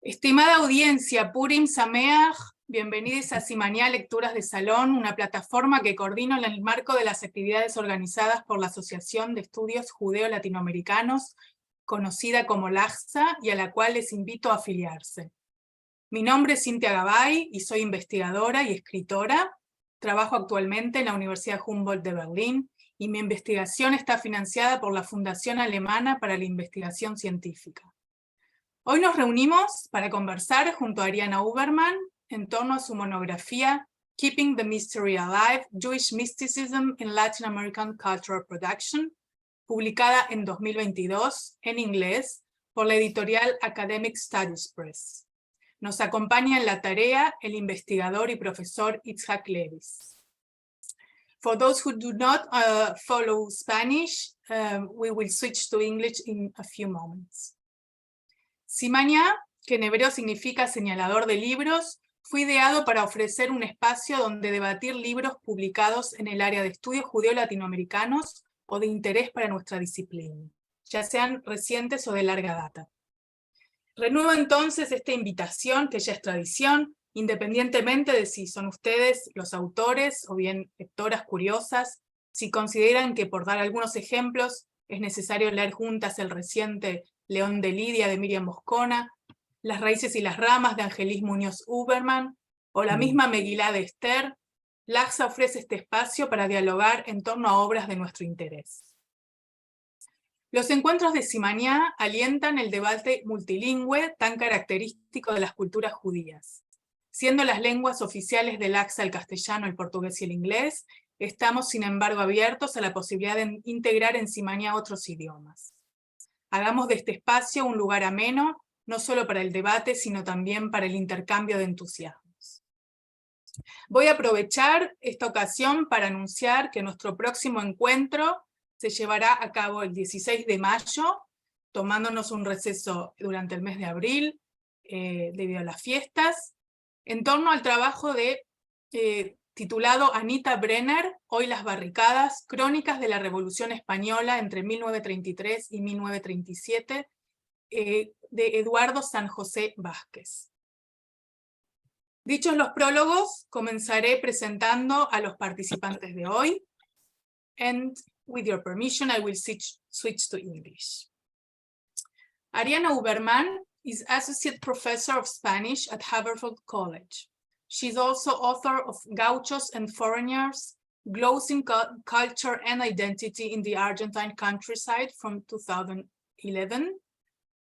Estimada audiencia, Purim Sameach, bienvenidos a Simania Lecturas de Salón, una plataforma que coordino en el marco de las actividades organizadas por la Asociación de Estudios Judeo-Latinoamericanos, conocida como LAJSA, y a la cual les invito a afiliarse. Mi nombre es Cynthia Gabbay y soy investigadora y escritora. Trabajo actualmente en la Universidad Humboldt de Berlín y mi investigación está financiada por la Fundación Alemana para la Investigación Científica. Hoy nos reunimos para conversar junto a Ariana Huberman en torno a su monografía Keeping the Mystery Alive, Jewish Mysticism in Latin American Cultural Production, publicada en 2022 en inglés por la editorial Academic Studies Press. Nos acompaña en la tarea el investigador y profesor Yitzhak Lewis. For those who do not follow Spanish, we will switch to English in a few moments. Simania, que en hebreo significa señalador de libros, fue ideado para ofrecer un espacio donde debatir libros publicados en el área de estudios judeo-latinoamericanos o de interés para nuestra disciplina, ya sean recientes o de larga data. Renuevo entonces esta invitación, que ya es tradición, independientemente de si son ustedes los autores o bien lectoras curiosas, si consideran que, por dar algunos ejemplos, es necesario leer juntas el reciente León de Lidia de Miriam Moscona, Las raíces y las ramas de Angelis Muñoz Huberman, o la misma Megilá de Esther, LAJSA ofrece este espacio para dialogar en torno a obras de nuestro interés. Los encuentros de Simania alientan el debate multilingüe tan característico de las culturas judías. Siendo las lenguas oficiales de LAJSA el castellano, el portugués y el inglés, estamos sin embargo abiertos a la posibilidad de integrar en Simania otros idiomas. Hagamos de este espacio un lugar ameno, no solo para el debate, sino también para el intercambio de entusiasmos. Voy a aprovechar esta ocasión para anunciar que nuestro próximo encuentro se llevará a cabo el 16 de mayo, tomándonos un receso durante el mes de abril, debido a las fiestas, en torno al trabajo titulado Anita Brenner, Hoy las barricadas, crónicas de la Revolución Española entre 1933 y 1937, de Eduardo San José Vázquez. Dichos los prólogos, comenzaré presentando a los participantes de hoy, and with your permission, I will switch to English. Ariana Huberman is Associate Professor of Spanish at Haverford College. She's also author of Gauchos and Foreigners, Glozing Culture and Identity in the Argentine Countryside from 2011.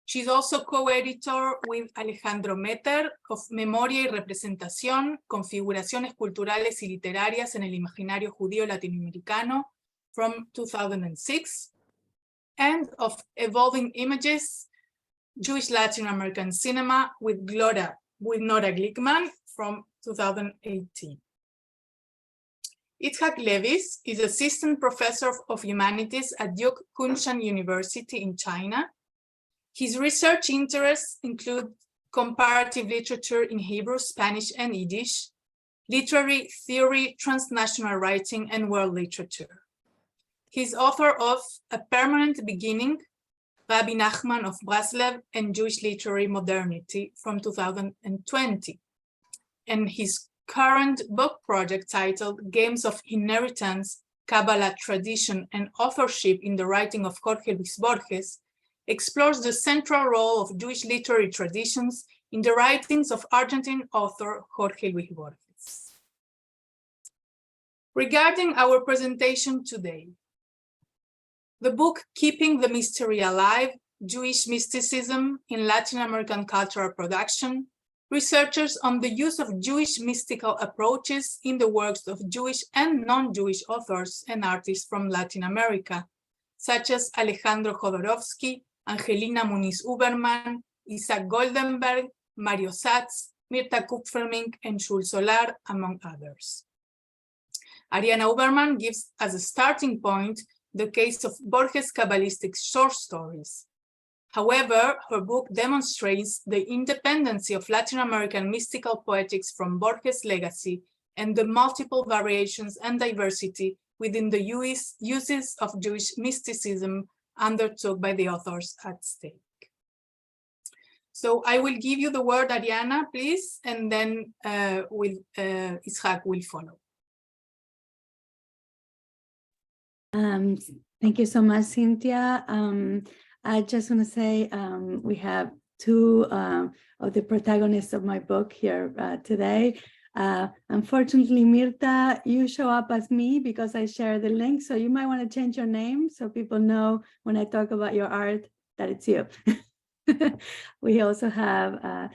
She's also co-editor with Alejandro Metter of Memoria y Representación, Configuraciones Culturales y Literarias en el Imaginario Judío Latinoamericano from 2006, and of Evolving Images, Jewish Latin American Cinema with Nora Glickman from 2018. Yitzhak Lewis is Assistant Professor of Humanities at Duke Kunshan University in China. His research interests include comparative literature in Hebrew, Spanish, and Yiddish, literary theory, transnational writing, and world literature. He's author of A Permanent Beginning, Rabbi Nachman of Breslev and Jewish Literary Modernity from 2020. And his current book project titled Games of Inheritance, Kabbalah Tradition, and Authorship in the Writing of Jorge Luis Borges explores the central role of Jewish literary traditions in the writings of Argentine author Jorge Luis Borges. Regarding our presentation today, the book Keeping the Mystery Alive, Jewish Mysticism in Latin American Cultural Production, researchers on the use of Jewish mystical approaches in the works of Jewish and non-Jewish authors and artists from Latin America, such as Alejandro Jodorowsky, Angelina Muniz Huberman, Isaac Goldenberg, Mario Satz, Mirta Kupfermink, and Shul Solar, among others. Ariana Huberman gives as a starting point the case of Borges' Kabbalistic short stories. However, her book demonstrates the independency of Latin American mystical poetics from Borges' legacy and the multiple variations and diversity within the uses of Jewish mysticism undertook by the authors at stake. So I will give you the word, Ariana, please, and then Yitzhak will follow. Thank you so much, Cynthia. I just want to say we have two of the protagonists of my book here today. Unfortunately, Mirta, you show up as me because I share the link, so you might want to change your name so people know when I talk about your art that it's you. We also have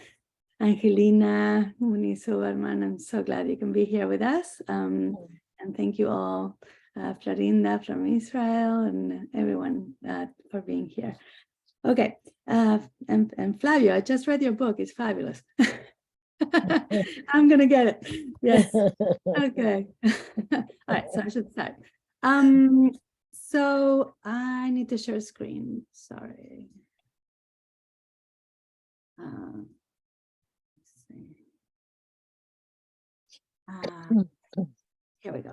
Angelina Huberman. I'm so glad you can be here with us. And thank you all, Florinda from Israel and everyone for being here. Okay, and Flavio, I just read your book. It's fabulous. I'm gonna get it. Yes. Okay. All right, so I should start. So I need to share screen. Sorry. Let's see. Here we go.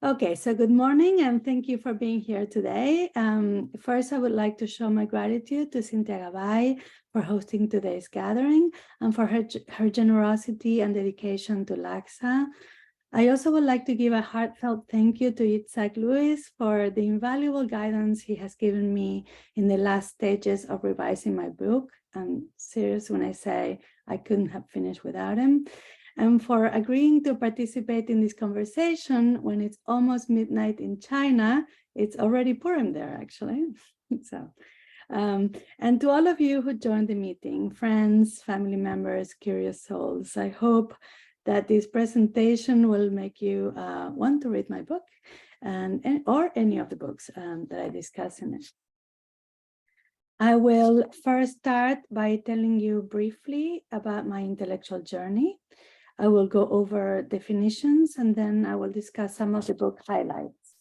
Okay, so good morning and thank you for being here today. First, I would like to show my gratitude to Cynthia Gabbay for hosting today's gathering and for her generosity and dedication to LAJSA. I also would like to give a heartfelt thank you to Yitzhak Lewis for the invaluable guidance he has given me in the last stages of revising my book. I'm serious when I say I couldn't have finished without him. And for agreeing to participate in this conversation when it's almost midnight in China. It's already Purim there, actually. So, and to all of you who joined the meeting, friends, family members, curious souls, I hope that this presentation will make you want to read my book or any of the books that I discuss in it. I will first start by telling you briefly about my intellectual journey. I will go over definitions and then I will discuss some of the book highlights.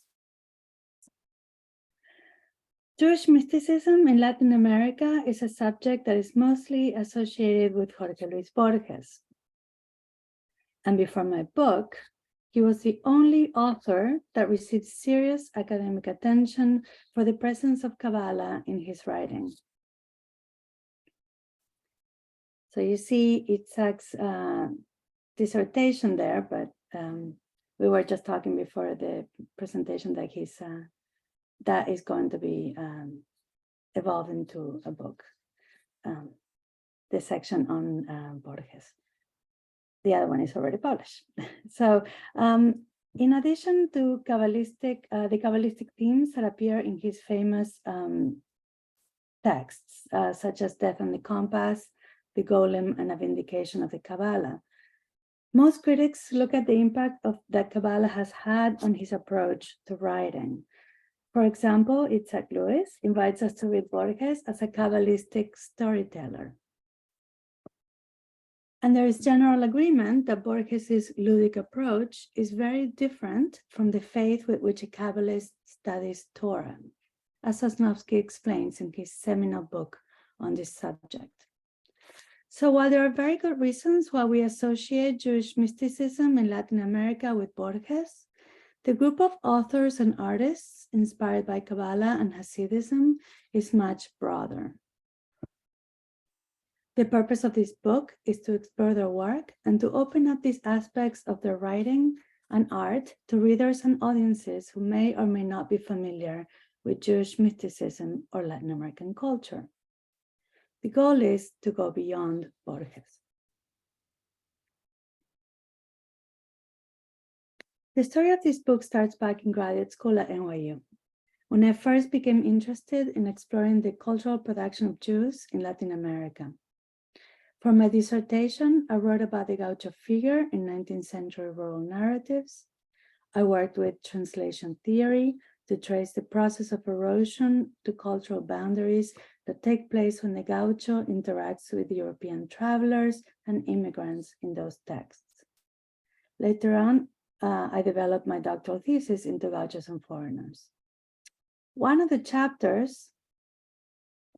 Jewish mysticism in Latin America is a subject that is mostly associated with Jorge Luis Borges. And before my book, he was the only author that received serious academic attention for the presence of Kabbalah in his writing. So you see Yitzhak's dissertation there, but we were just talking before the presentation that that is going to be evolved into a book, the section on Borges. The other one is already published. So in addition to the Kabbalistic themes that appear in his famous texts, such as Death on the Compass, the Golem, and A Vindication of the Kabbalah, most critics look at the impact that Kabbalah has had on his approach to writing. For example, Yitzhak Lewis invites us to read Borges as a Kabbalistic storyteller. And there is general agreement that Borges' ludic approach is very different from the faith with which a Kabbalist studies Torah, as Sosnowski explains in his seminal book on this subject. So while there are very good reasons why we associate Jewish mysticism in Latin America with Borges, the group of authors and artists inspired by Kabbalah and Hasidism is much broader. The purpose of this book is to explore their work and to open up these aspects of their writing and art to readers and audiences who may or may not be familiar with Jewish mysticism or Latin American culture. The goal is to go beyond Borges. The story of this book starts back in graduate school at NYU, when I first became interested in exploring the cultural production of Jews in Latin America. For my dissertation, I wrote about the gaucho figure in 19th century rural narratives. I worked with translation theory to trace the process of erosion to cultural boundaries that take place when the gaucho interacts with European travelers and immigrants in those texts. Later on, I developed my doctoral thesis into gauchos and foreigners. One of the chapters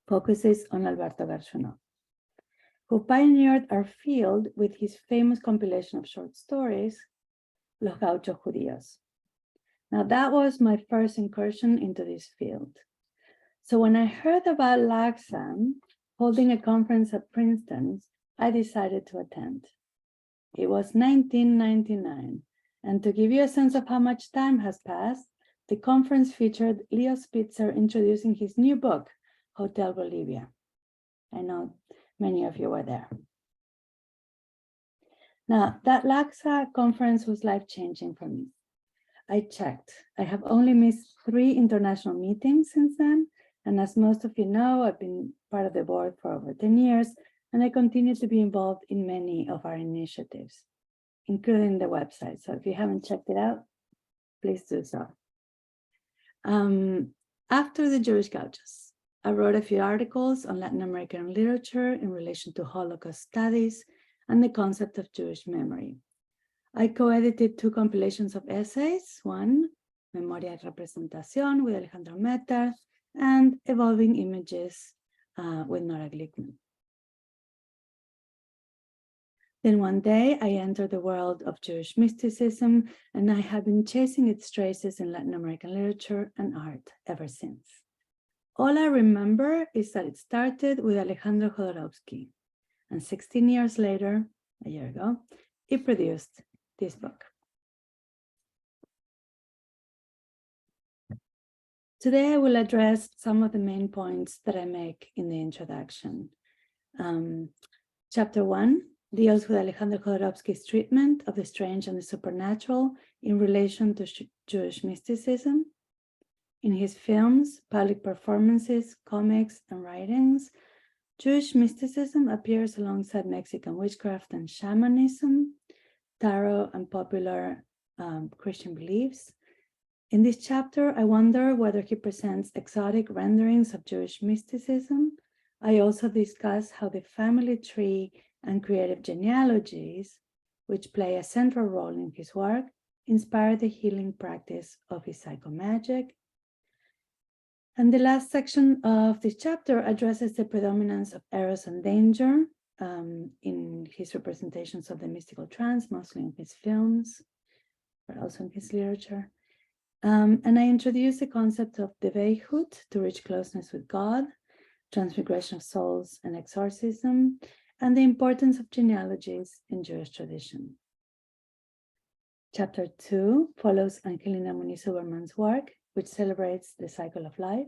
focuses on Alberto Garchunov, who pioneered our field with his famous compilation of short stories, Los Gauchos Judíos. Now that was my first incursion into this field. So when I heard about LAJSA, holding a conference at Princeton, I decided to attend. It was 1999, and to give you a sense of how much time has passed, the conference featured Leo Spitzer introducing his new book, Hotel Bolivia. I know many of you were there. Now, that LAJSA conference was life-changing for me. I checked. I have only missed 3 international meetings since then, and as most of you know, I've been part of the board for over 10 years, and I continue to be involved in many of our initiatives, including the website. So if you haven't checked it out, please do so. After the Jewish Gauchos, I wrote a few articles on Latin American literature in relation to Holocaust studies and the concept of Jewish memory. I co-edited 2 compilations of essays, one, Memoria y Representación with Alejandro Metter, and Evolving Images with Nora Glickman. Then one day I entered the world of Jewish mysticism, and I have been chasing its traces in Latin American literature and art ever since. All I remember is that it started with Alejandro Jodorowsky, and 16 years later, a year ago, he produced this book. Today I will address some of the main points that I make in the introduction. Chapter 1 deals with Alejandro Jodorowsky's treatment of the strange and the supernatural in relation to Jewish mysticism. In his films, public performances, comics, and writings, Jewish mysticism appears alongside Mexican witchcraft and shamanism, tarot, and popular Christian beliefs. In this chapter, I wonder whether he presents exotic renderings of Jewish mysticism. I also discuss how the family tree and creative genealogies, which play a central role in his work, inspire the healing practice of his psychomagic. And the last section of this chapter addresses the predominance of eros and danger in his representations of the mystical trance, mostly in his films, but also in his literature. And I introduce the concept of deveichut, to reach closeness with God, transmigration of souls and exorcism, and the importance of genealogies in Jewish tradition. Chapter 2 follows Angelina Muniz-Huberman's work, which celebrates the cycle of life,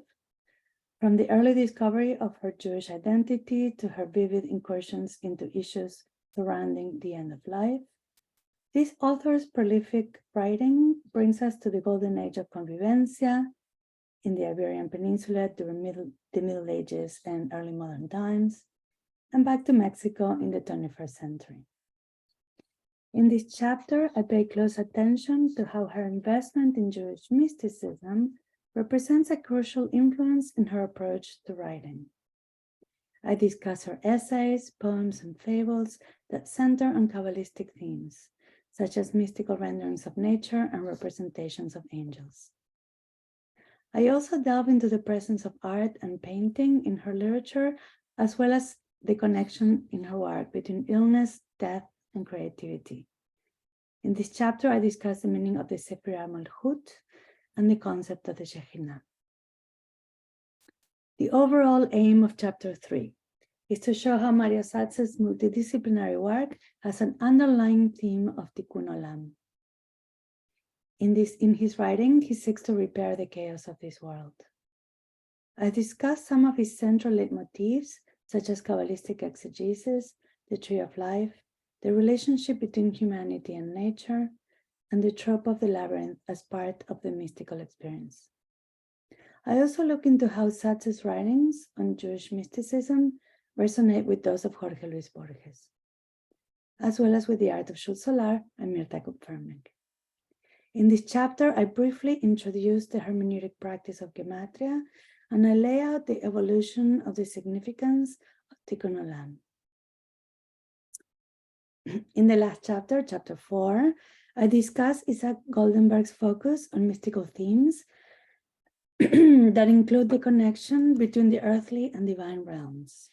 from the early discovery of her Jewish identity to her vivid incursions into issues surrounding the end of life. This author's prolific writing brings us to the golden age of convivencia in the Iberian Peninsula during the Middle Ages and early modern times, and back to Mexico in the 21st century. In this chapter, I pay close attention to how her investment in Jewish mysticism represents a crucial influence in her approach to writing. I discuss her essays, poems, and fables that center on Kabbalistic themes, such as mystical renderings of nature and representations of angels. I also delve into the presence of art and painting in her literature, as well as the connection in her work between illness, death, and creativity. In this chapter, I discuss the meaning of the Sephirah Malchut and the concept of the Shekhinah. The overall aim of chapter 3 is to show how Mario Satz's multidisciplinary work has an underlying theme of Tikkun Olam. In his writing, he seeks to repair the chaos of this world. I discuss some of his central leitmotifs, such as Kabbalistic exegesis, the Tree of Life, the relationship between humanity and nature, and the trope of the labyrinth as part of the mystical experience. I also look into how Satz's writings on Jewish mysticism resonate with those of Jorge Luis Borges, as well as with the art of Schultz Solar and Mirta Kupfermink. In this chapter, I briefly introduce the hermeneutic practice of Gematria, and I lay out the evolution of the significance of Tikkun Olam. In the last chapter, chapter 4, I discuss Isaac Goldenberg's focus on mystical themes that include the connection between the earthly and divine realms,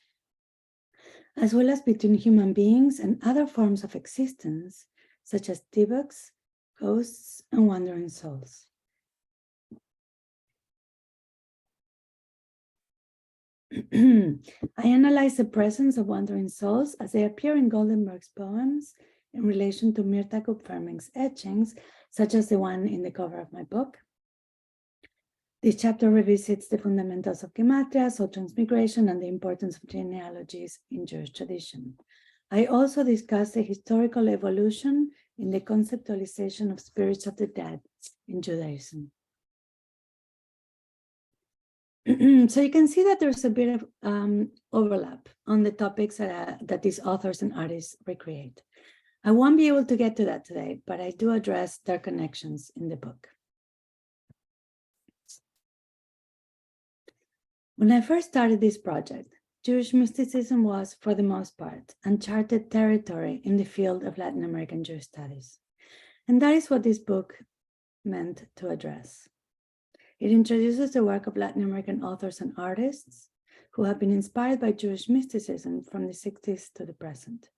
as well as between human beings and other forms of existence, such as Tibuks, ghosts, and wandering souls. I analyze the presence of wandering souls as they appear in Goldenberg's poems in relation to Yitzhak Lewis' etchings, such as the one in the cover of my book. This chapter revisits the fundamentals of gematria, soul transmigration, and the importance of genealogies in Jewish tradition. I also discuss the historical evolution in the conceptualization of spirits of the dead in Judaism. So you can see that there's a bit of overlap on the topics that these authors and artists recreate. I won't be able to get to that today, but I do address their connections in the book. When I first started this project, Jewish mysticism was, for the most part, uncharted territory in the field of Latin American Jewish studies. And that is what this book meant to address. It introduces the work of Latin American authors and artists who have been inspired by Jewish mysticism from the 60s to the present.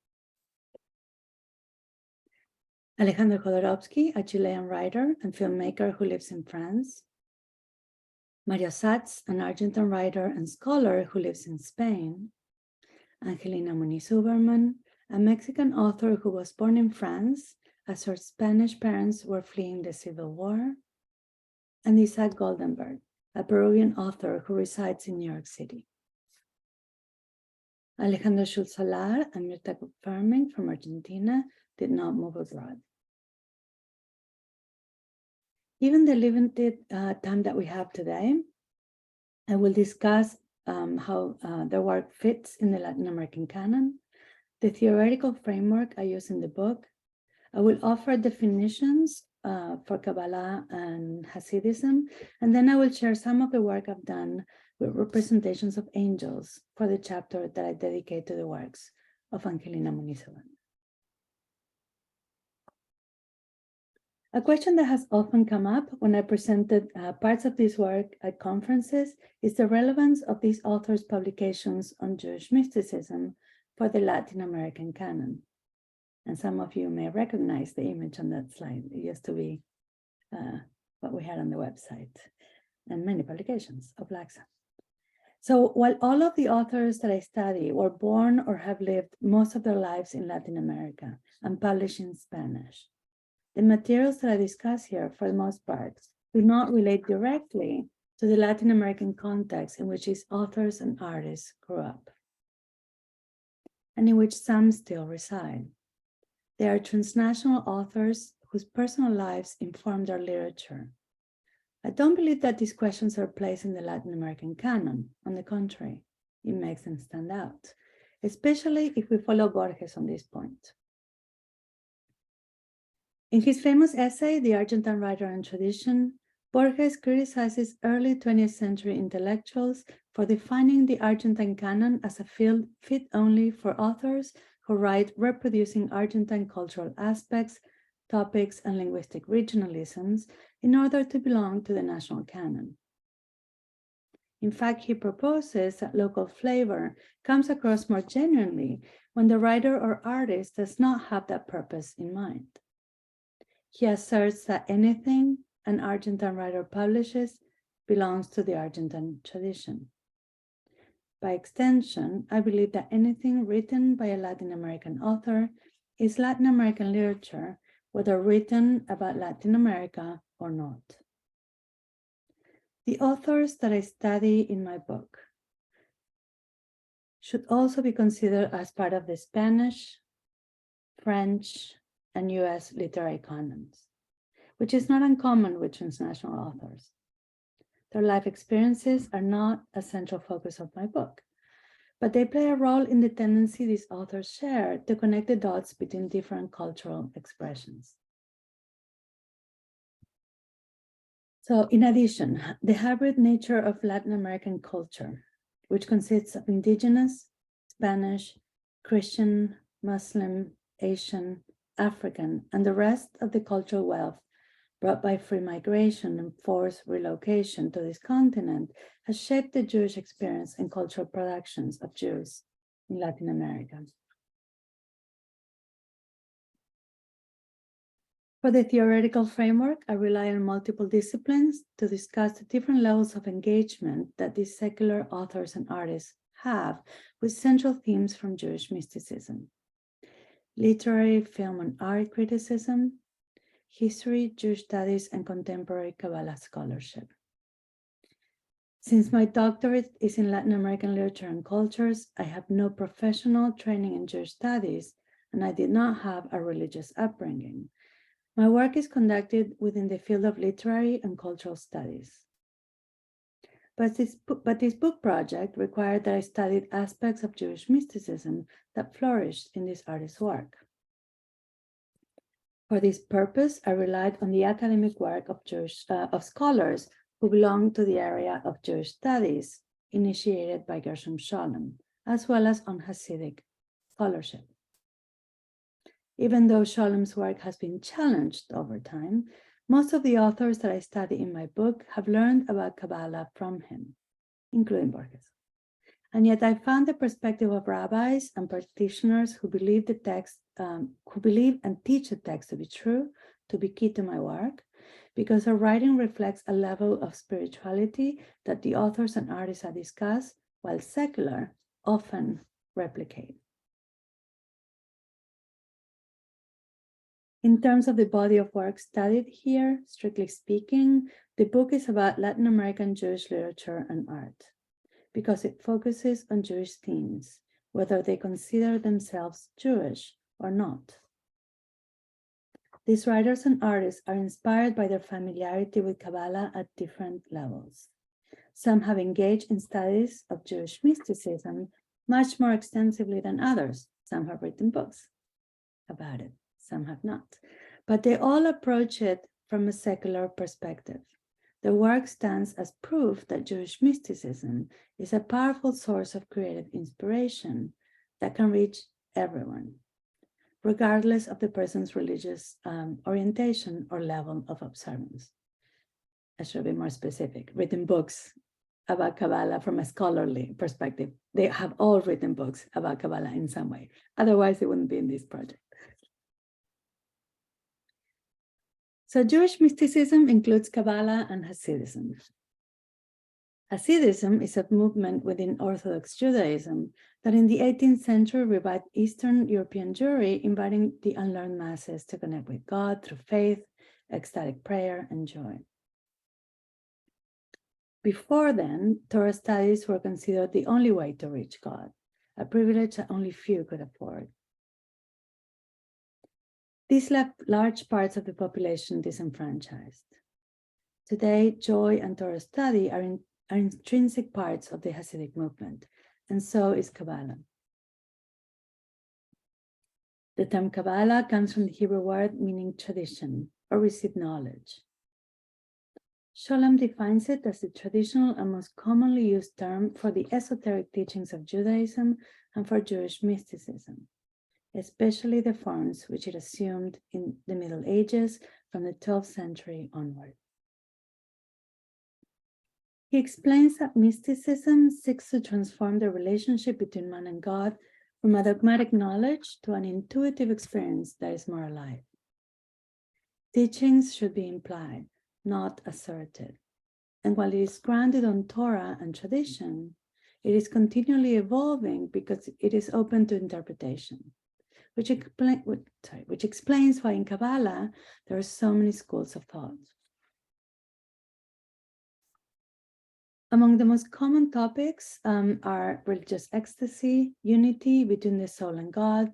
Alejandro Jodorowsky, a Chilean writer and filmmaker who lives in France. Mario Satz, an Argentine writer and scholar who lives in Spain. Angelina Muniz-Huberman, a Mexican author who was born in France as her Spanish parents were fleeing the Civil War. And Isaac Goldenberg, a Peruvian author who resides in New York City. Alejandro Schulz-Solar and Yitzhak Lewis from Argentina did not move abroad. Given the limited time that we have today, I will discuss how their work fits in the Latin American canon, the theoretical framework I use in the book. I will offer definitions for Kabbalah and Hasidism, and then I will share some of the work I've done with representations of angels for the chapter that I dedicate to the works of Angelina Muniz-Huberman. A question that has often come up when I presented parts of this work at conferences is the relevance of these authors' publications on Jewish mysticism for the Latin American canon. And some of you may recognize the image on that slide. It used to be what we had on the website and many publications of LAJSA. So while all of the authors that I study were born or have lived most of their lives in Latin America and published in Spanish, the materials that I discuss here, for the most part, do not relate directly to the Latin American context in which these authors and artists grew up, and in which some still reside. They are transnational authors whose personal lives inform their literature. I don't believe that these questions are placed in the Latin American canon. On the contrary, it makes them stand out, especially if we follow Borges on this point. In his famous essay, The Argentine Writer and Tradition, Borges criticizes early 20th century intellectuals for defining the Argentine canon as a field fit only for authors who write reproducing Argentine cultural aspects, topics, and linguistic regionalisms in order to belong to the national canon. In fact, he proposes that local flavor comes across more genuinely when the writer or artist does not have that purpose in mind. He asserts that anything an Argentine writer publishes belongs to the Argentine tradition. By extension, I believe that anything written by a Latin American author is Latin American literature, whether written about Latin America or not. The authors that I study in my book should also be considered as part of the Spanish, French, and US literary canons, which is not uncommon with transnational authors. Their life experiences are not a central focus of my book, but they play a role in the tendency these authors share to connect the dots between different cultural expressions. So in addition, the hybrid nature of Latin American culture, which consists of indigenous, Spanish, Christian, Muslim, Asian, African, and the rest of the cultural wealth brought by free migration and forced relocation to this continent, has shaped the Jewish experience and cultural productions of Jews in Latin America. For the theoretical framework, I rely on multiple disciplines to discuss the different levels of engagement that these secular authors and artists have with central themes from Jewish mysticism: literary, film, and art criticism, history, Jewish studies, and contemporary Kabbalah scholarship. Since my doctorate is in Latin American literature and cultures, I have no professional training in Jewish studies, and I did not have a religious upbringing. My work is conducted within the field of literary and cultural studies. But this book project required that I studied aspects of Jewish mysticism that flourished in this artist's work. For this purpose, I relied on the academic work of scholars who belong to the area of Jewish studies, initiated by Gershom Scholem, as well as on Hasidic scholarship. Even though Scholem's work has been challenged over time, most of the authors that I study in my book have learned about Kabbalah from him, including Borges. And yet I found the perspective of rabbis and practitioners who believe the text, who believe and teach the text to be true, to be key to my work, because her writing reflects a level of spirituality that the authors and artists I discuss, while secular, often replicate. In terms of the body of work studied here, strictly speaking, the book is about Latin American Jewish literature and art, because it focuses on Jewish themes, whether they consider themselves Jewish or not. These writers and artists are inspired by their familiarity with Kabbalah at different levels. Some have engaged in studies of Jewish mysticism much more extensively than others. Some have written books about it, some have not. But they all approach it from a secular perspective. The work stands as proof that Jewish mysticism is a powerful source of creative inspiration that can reach everyone, regardless of the person's religious orientation or level of observance. I should be more specific. Written books about Kabbalah from a scholarly perspective. They have all written books about Kabbalah in some way. Otherwise, they wouldn't be in this project. So Jewish mysticism includes Kabbalah and Hasidism. Hasidism is a movement within Orthodox Judaism that in the 18th century revived Eastern European Jewry, inviting the unlearned masses to connect with God through faith, ecstatic prayer, and joy. Before then, Torah studies were considered the only way to reach God, a privilege that only few could afford. This left large parts of the population disenfranchised. Today, joy and Torah study are intrinsic parts of the Hasidic movement, and so is Kabbalah. The term Kabbalah comes from the Hebrew word meaning tradition or received knowledge. Scholem defines it as the traditional and most commonly used term for the esoteric teachings of Judaism and for Jewish mysticism, especially the forms which it assumed in the Middle Ages from the 12th century onward. He explains that mysticism seeks to transform the relationship between man and God from a dogmatic knowledge to an intuitive experience that is more alive. Teachings should be implied, not asserted. And while it is grounded on Torah and tradition, it is continually evolving because it is open to interpretation, which explains why in Kabbalah there are so many schools of thought. Among the most common topics are religious ecstasy, unity between the soul and God,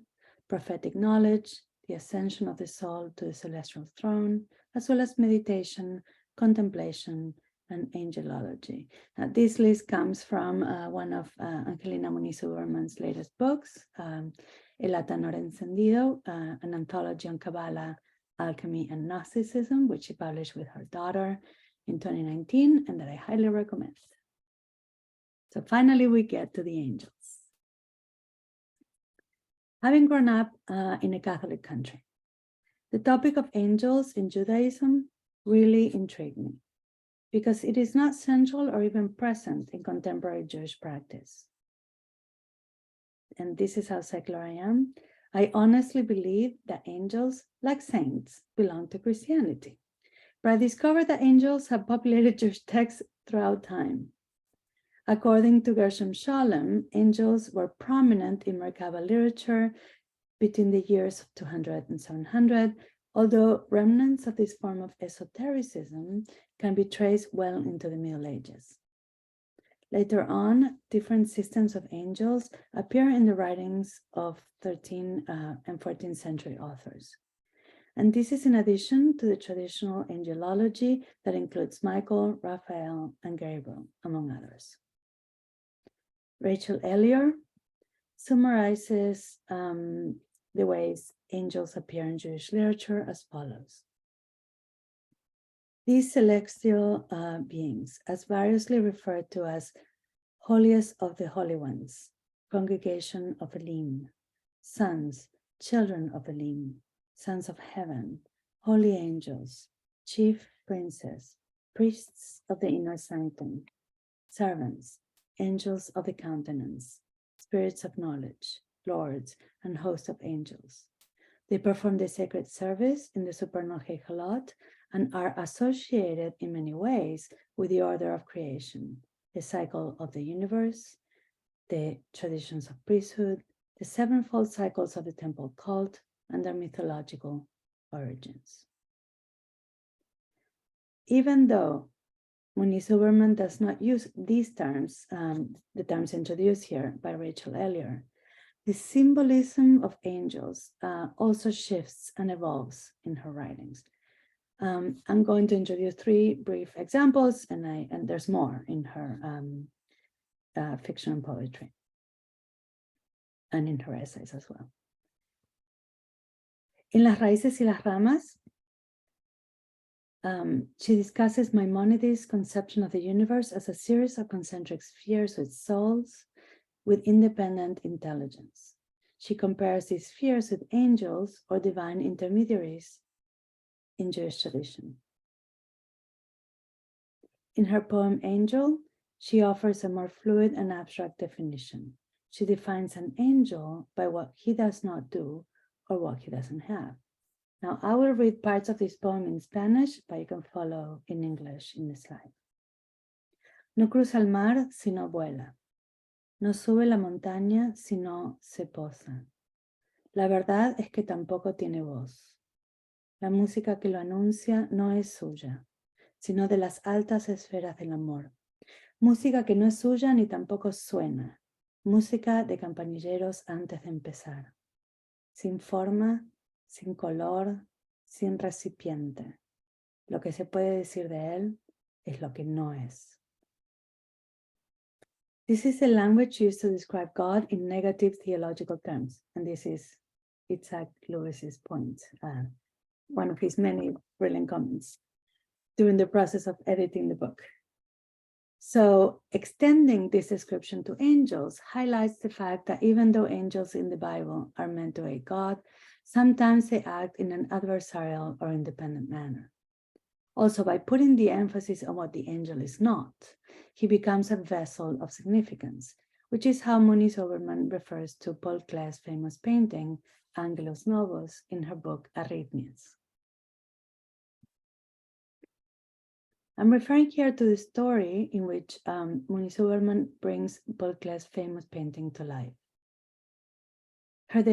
prophetic knowledge, the ascension of the soul to the celestial throne, as well as meditation, contemplation, and angelology. Now, this list comes from one of Angelina Muniz-Huberman's latest books, El Atanor Encendido, an anthology on Kabbalah, alchemy, and Gnosticism, which she published with her daughter in 2019, and that I highly recommend. So finally, we get to the angels. Having grown up in a Catholic country, the topic of angels in Judaism really intrigued me because it is not central or even present in contemporary Jewish practice. And this is how secular I am. I honestly believe that angels, like saints, belong to Christianity. But I discovered that angels have populated Jewish texts throughout time. According to Gershom Scholem, angels were prominent in Merkaba literature between the years of 200 and 700, although remnants of this form of esotericism can be traced well into the Middle Ages. Later on, different systems of angels appear in the writings of 13th and 14th century authors. And this is in addition to the traditional angelology that includes Michael, Raphael, and Gabriel, among others. Rachel Ellior summarizes the ways angels appear in Jewish literature as follows. These celestial beings, as variously referred to as holiest of the holy ones, congregation of Elim, sons, children of Elim, sons of heaven, holy angels, chief princes, priests of the inner sanctum, servants, angels of the countenance, spirits of knowledge, lords, and hosts of angels. They perform the sacred service in the supernal Heikalot and are associated in many ways with the order of creation, the cycle of the universe, the traditions of priesthood, the sevenfold cycles of the temple cult, and their mythological origins. Even though Muniz Huberman does not use these terms, the terms introduced here by Rachel Ellior, the symbolism of angels also shifts and evolves in her writings. I'm going to introduce three brief examples, and there's more in her fiction and poetry, and in her essays as well. In Las Raíces y las Ramas, she discusses Maimonides' conception of the universe as a series of concentric spheres with souls, with independent intelligence. She compares these spheres with angels or divine intermediaries in Jewish tradition. In her poem Angel, she offers a more fluid and abstract definition. She defines an angel by what he does not do or what he doesn't have. Now, I will read parts of this poem in Spanish, but you can follow in English in the slide. No cruza el mar si no vuela. No sube la montaña si no se posa. La verdad es que tampoco tiene voz. La música que lo anuncia no es suya, sino de las altas esferas del amor. Música que no es suya ni tampoco suena. Música de campanilleros antes de empezar. Sin forma, sin color, sin recipiente. Lo que se puede decir de él es lo que no es. This is the language used to describe God in negative theological terms. And this is Yitzhak Lewis's point, one of his many brilliant comments during the process of editing the book. So extending this description to angels highlights the fact that even though angels in the Bible are meant to aid God, sometimes they act in an adversarial or independent manner. Also, by putting the emphasis on what the angel is not, he becomes a vessel of significance, which is how Muniz Huberman refers to Paul Klee's famous painting, Angelus Novus, in her book Arrhythmias. I'm referring here to the story in which Muniz Huberman brings Paul Klee's famous painting to life. Her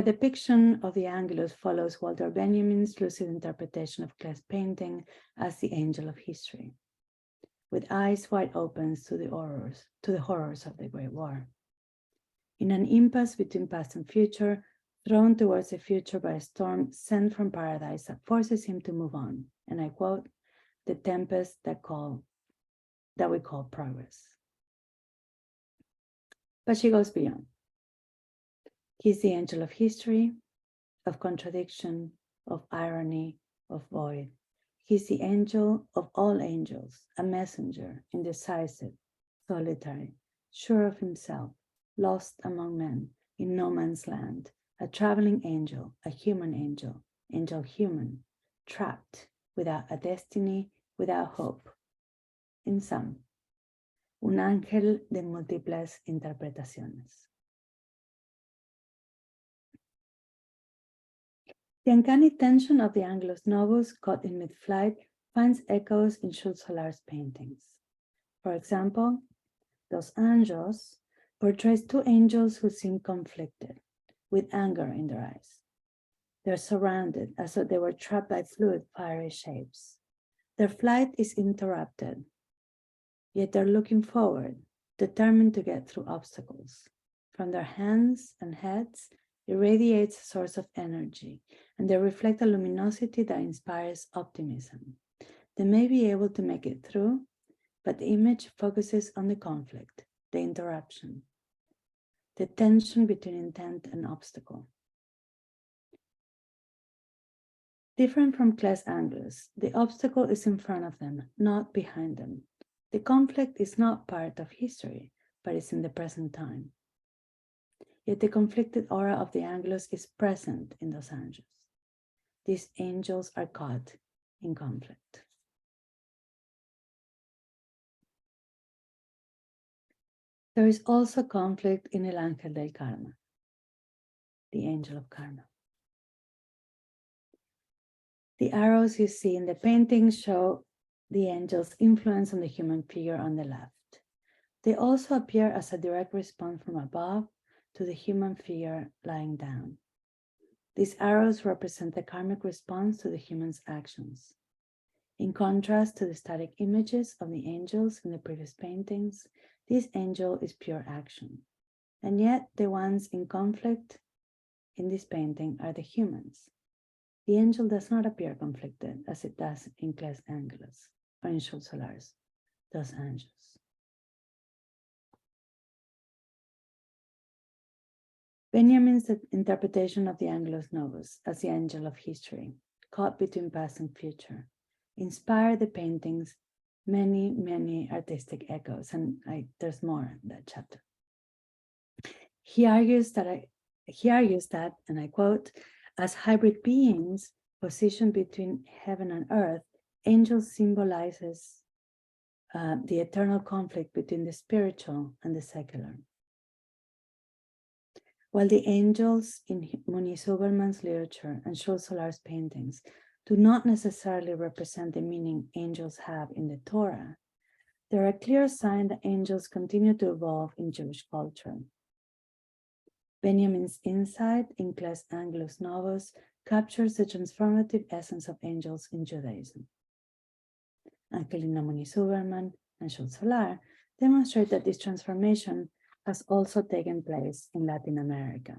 depiction of the Angelus follows Walter Benjamin's lucid interpretation of Klee's painting as the angel of history, with eyes wide open to the horrors of the Great War. In an impasse between past and future, thrown towards the future by a storm sent from paradise that forces him to move on, and I quote, the tempest that we call progress. But she goes beyond. He's the angel of history, of contradiction, of irony, of void. He's the angel of all angels, a messenger, indecisive, solitary, sure of himself, lost among men, in no man's land, a traveling angel, a human angel, angel human, trapped, without a destiny, without hope. In sum, un ángel de múltiples interpretaciones. The uncanny tension of the Angelus Novus caught in mid-flight finds echoes in Jules Solar's paintings. For example, Dos Anjos portrays two angels who seem conflicted, with anger in their eyes. They're surrounded as though they were trapped by fluid, fiery shapes. Their flight is interrupted, yet they're looking forward, determined to get through obstacles. From their hands and heads irradiates a source of energy, and they reflect a luminosity that inspires optimism. They may be able to make it through, but the image focuses on the conflict, the interruption, the tension between intent and obstacle. Different from Claes Angelus, the obstacle is in front of them, not behind them. The conflict is not part of history, but it's in the present time. Yet the conflicted aura of the Angelus is present in Dos Anjos. These angels are caught in conflict. There is also conflict in El Ángel del Karma, the angel of karma. The arrows you see in the painting show the angel's influence on the human figure on the left. They also appear as a direct response from above to the human figure lying down. These arrows represent the karmic response to the human's actions. In contrast to the static images of the angels in the previous paintings, this angel is pure action. And yet the ones in conflict in this painting are the humans. The angel does not appear conflicted as it does in Claes Angelus or in Jules Solar's Dos Anjos. Benjamin's interpretation of the Angelus Novus as the angel of history, caught between past and future, inspired the painting's many artistic echoes, and there's more in that chapter. He argues that, and I quote, as hybrid beings positioned between heaven and earth, angels symbolizes the eternal conflict between the spiritual and the secular. While the angels in Mysticism Huberman's literature and Jules Solar's paintings do not necessarily represent the meaning angels have in the Torah, they're a clear sign that angels continue to evolve in Jewish culture. Benjamin's insight in Claes Angelus Novus captures the transformative essence of angels in Judaism. Angelina Huberman and Jules Solar demonstrate that this transformation has also taken place in Latin America.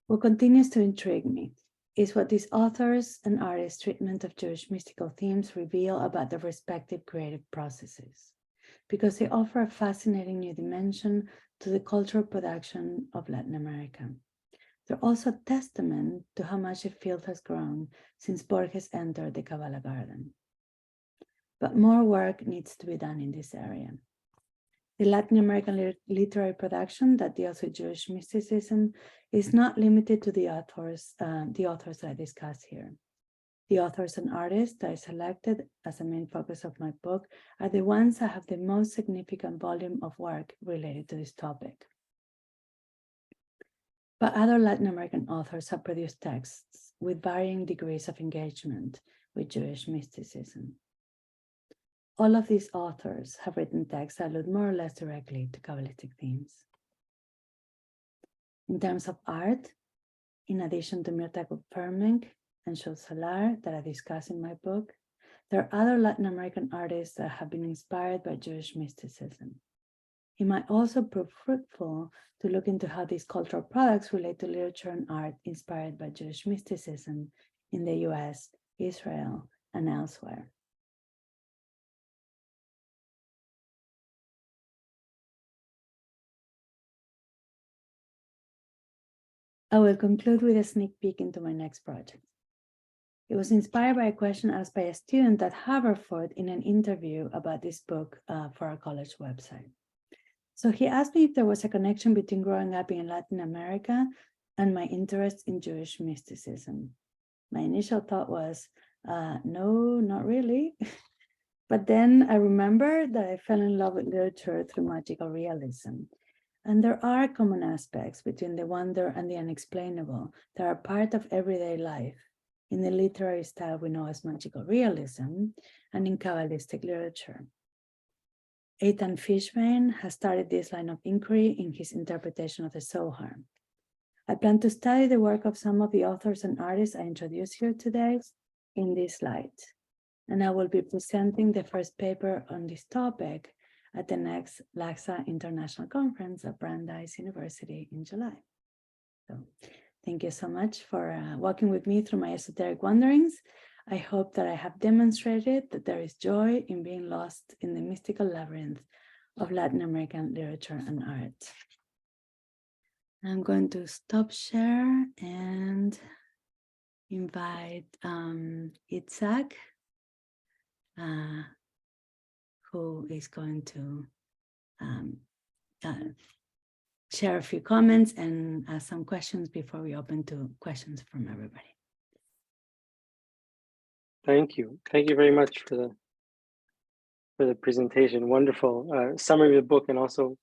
What continues to intrigue me is what these authors and artists' treatment of Jewish mystical themes reveal about their respective creative processes, because they offer a fascinating new dimension to the cultural production of Latin America. They're also a testament to how much the field has grown since Borges entered the Kabbalah garden. But more work needs to be done in this area. The Latin American literary production that deals with Jewish mysticism is not limited to the authors that I discuss here. The authors and artists that I selected as a main focus of my book are the ones that have the most significant volume of work related to this topic. But other Latin American authors have produced texts with varying degrees of engagement with Jewish mysticism. All of these authors have written texts that allude more or less directly to Kabbalistic themes. In terms of art, in addition to Mirta Kupfermink and Jules Solar that I discuss in my book, there are other Latin American artists that have been inspired by Jewish mysticism. It might also prove fruitful to look into how these cultural products relate to literature and art inspired by Jewish mysticism in the US, Israel, and elsewhere. I will conclude with a sneak peek into my next project. It was inspired by a question asked by a student at Haverford in an interview about this book for our college website. So he asked me if there was a connection between growing up in Latin America and my interest in Jewish mysticism. My initial thought was, no, not really. But then I remember that I fell in love with literature through magical realism. And there are common aspects between the wonder and the unexplainable that are part of everyday life in the literary style we know as magical realism and in Kabbalistic literature. Eitan Fishbane has started this line of inquiry in his interpretation of the Zohar. I plan to study the work of some of the authors and artists I introduced here today in this slide. And I will be presenting the first paper on this topic at the next LAJSA International Conference at Brandeis University in July. So thank you so much for walking with me through my esoteric wanderings. I hope that I have demonstrated that there is joy in being lost in the mystical labyrinth of Latin American literature and art. I'm going to stop share and invite Yitzhak, who is going to share a few comments and ask some questions before we open to questions from everybody. Thank you. Thank you very much for the presentation. Wonderful summary of the book and also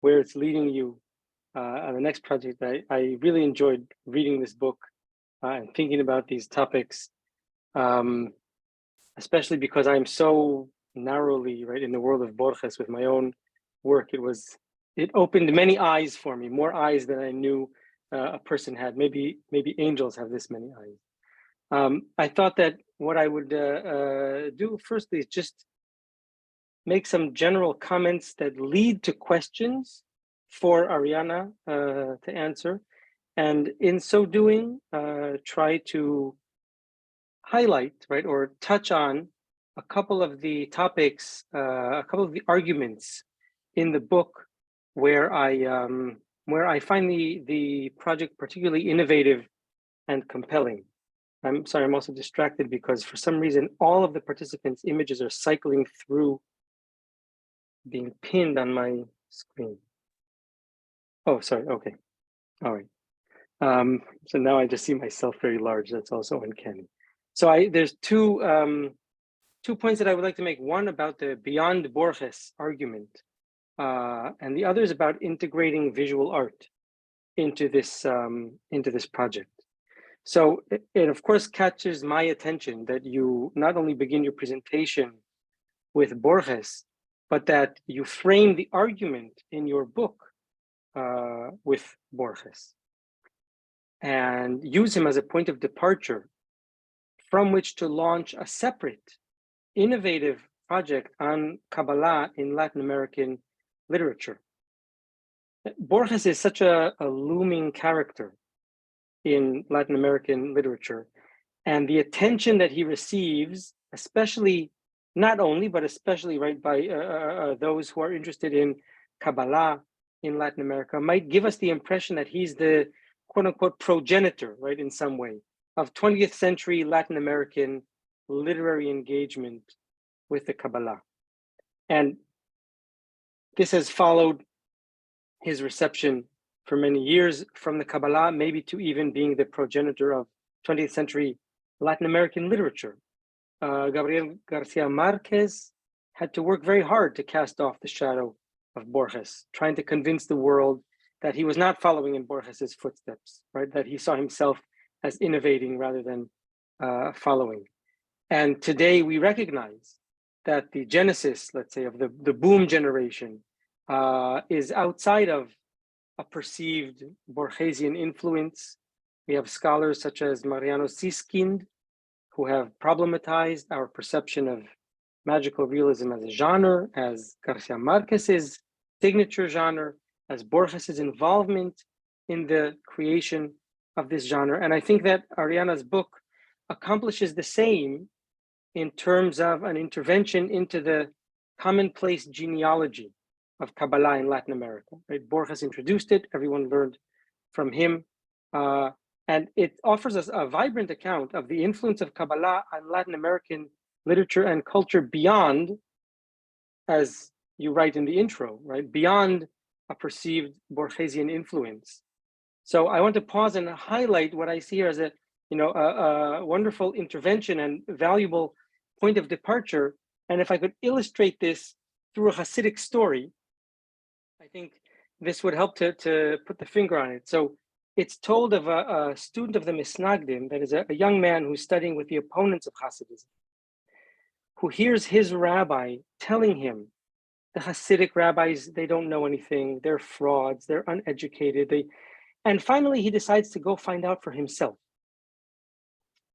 where it's leading you on the next project. I really enjoyed reading this book and thinking about these topics, especially because I'm so narrowly right in the world of Borges with my own work. It opened many eyes for me, more eyes than I knew a person had. Maybe angels have this many eyes. I thought that what I would do firstly is just make some general comments that lead to questions for Ariana to answer, and in so doing, try to highlight, right, or touch on a couple of the topics, a couple of the arguments in the book where I find the project particularly innovative and compelling. I'm sorry, I'm also distracted because for some reason, all of the participants' images are cycling through, being pinned on my screen. Oh, sorry, okay, all right. So now I just see myself very large. That's also uncanny. So there's two points that I would like to make. One about the beyond Borges argument, and the other is about integrating visual art into this project. So it of course catches my attention that you not only begin your presentation with Borges, but that you frame the argument in your book with Borges and use him as a point of departure from which to launch a separate, innovative project on Kabbalah in Latin American literature. Borges is such a looming character in Latin American literature, and the attention that he receives, especially, not only, but especially right by those who are interested in Kabbalah in Latin America, might give us the impression that he's the quote unquote progenitor, right, in some way, of 20th century Latin American literary engagement with the Kabbalah. And this has followed his reception for many years from the Kabbalah, maybe to even being the progenitor of 20th century Latin American literature. Gabriel Garcia Marquez had to work very hard to cast off the shadow of Borges, trying to convince the world that he was not following in Borges's footsteps, right? That he saw himself as innovating rather than following. And today we recognize that the genesis, let's say, of the boom generation is outside of a perceived Borgesian influence. We have scholars such as Mariano Siskind, who have problematized our perception of magical realism as a genre, as Garcia Marquez's signature genre, as Borges's involvement in the creation of this genre. And I think that Ariana's book accomplishes the same in terms of an intervention into the commonplace genealogy of Kabbalah in Latin America. Right? Borges introduced it, everyone learned from him. And it offers us a vibrant account of the influence of Kabbalah on Latin American literature and culture beyond, as you write in the intro, right? Beyond a perceived Borgesian influence. So I want to pause and highlight what I see here as a wonderful intervention and valuable point of departure And if I could illustrate this through a Hasidic story, I think this would help to put the finger on it. So it's told of a student of the Misnagdim, that is a young man who's studying with the opponents of Hasidism, who hears his rabbi telling him, the Hasidic rabbis, they don't know anything, they're frauds, they're uneducated, and finally he decides to go find out for himself.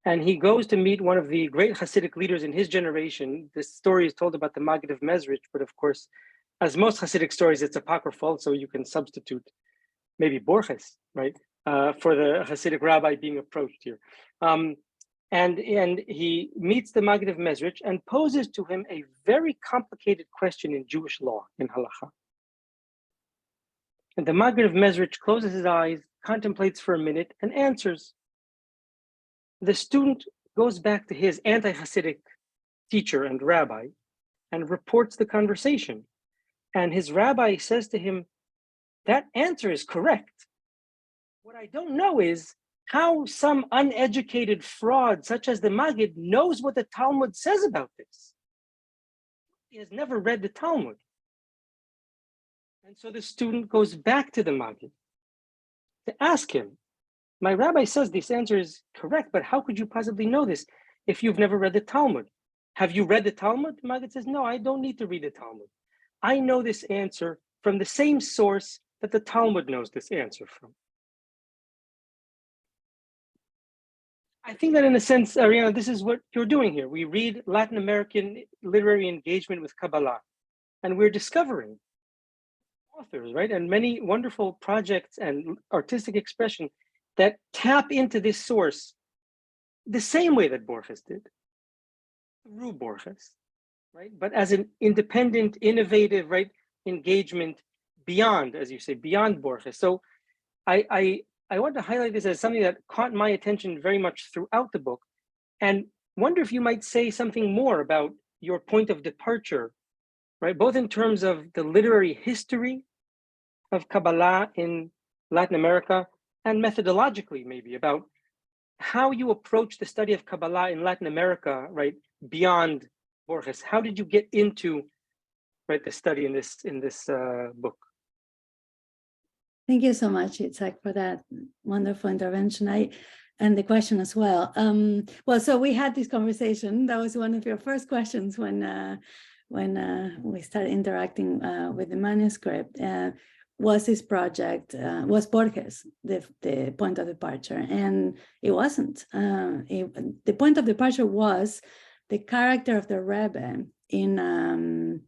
And he goes to meet one of the great Hasidic leaders in his generation. This story is told about the Maggid of Mezrich, but of course, as most Hasidic stories, it's apocryphal, so you can substitute maybe Borges, right, for the Hasidic rabbi being approached here. And he meets the Maggid of Mezrich and poses to him a very complicated question in Jewish law, in halacha. And the Maggid of Mezrich closes his eyes, contemplates for a minute, and answers. The student goes back to his anti-Hasidic teacher and rabbi and reports the conversation. And his rabbi says to him, that answer is correct. What I don't know is how some uneducated fraud, such as the Maggid, knows what the Talmud says about this. He has never read the Talmud. And so the student goes back to the Maggid to ask him, my rabbi says this answer is correct, but how could you possibly know this if you've never read the Talmud? Have you read the Talmud? The Maggid says, no, I don't need to read the Talmud. I know this answer from the same source that the Talmud knows this answer from. I think that in a sense, Ariana, this is what you're doing here. We read Latin American literary engagement with Kabbalah, and we're discovering authors, right? And many wonderful projects and artistic expression that tap into this source the same way that Borges did, through Borges, right? But as an independent, innovative, right, engagement beyond, as you say, beyond Borges. So I want to highlight this as something that caught my attention very much throughout the book, and wonder if you might say something more about your point of departure, right? Both in terms of the literary history of Kabbalah in Latin America, and methodologically maybe about how you approach the study of Kabbalah in Latin America, right, beyond Borges. How did you get into, right, the study in this book? Thank you so much, Yitzhak, for that wonderful intervention. And the question as well. Well, so we had this conversation. That was one of your first questions when we started interacting with the manuscript. Was this project, was Borges the point of departure? And it wasn't. The point of departure was the character of the Rebbe in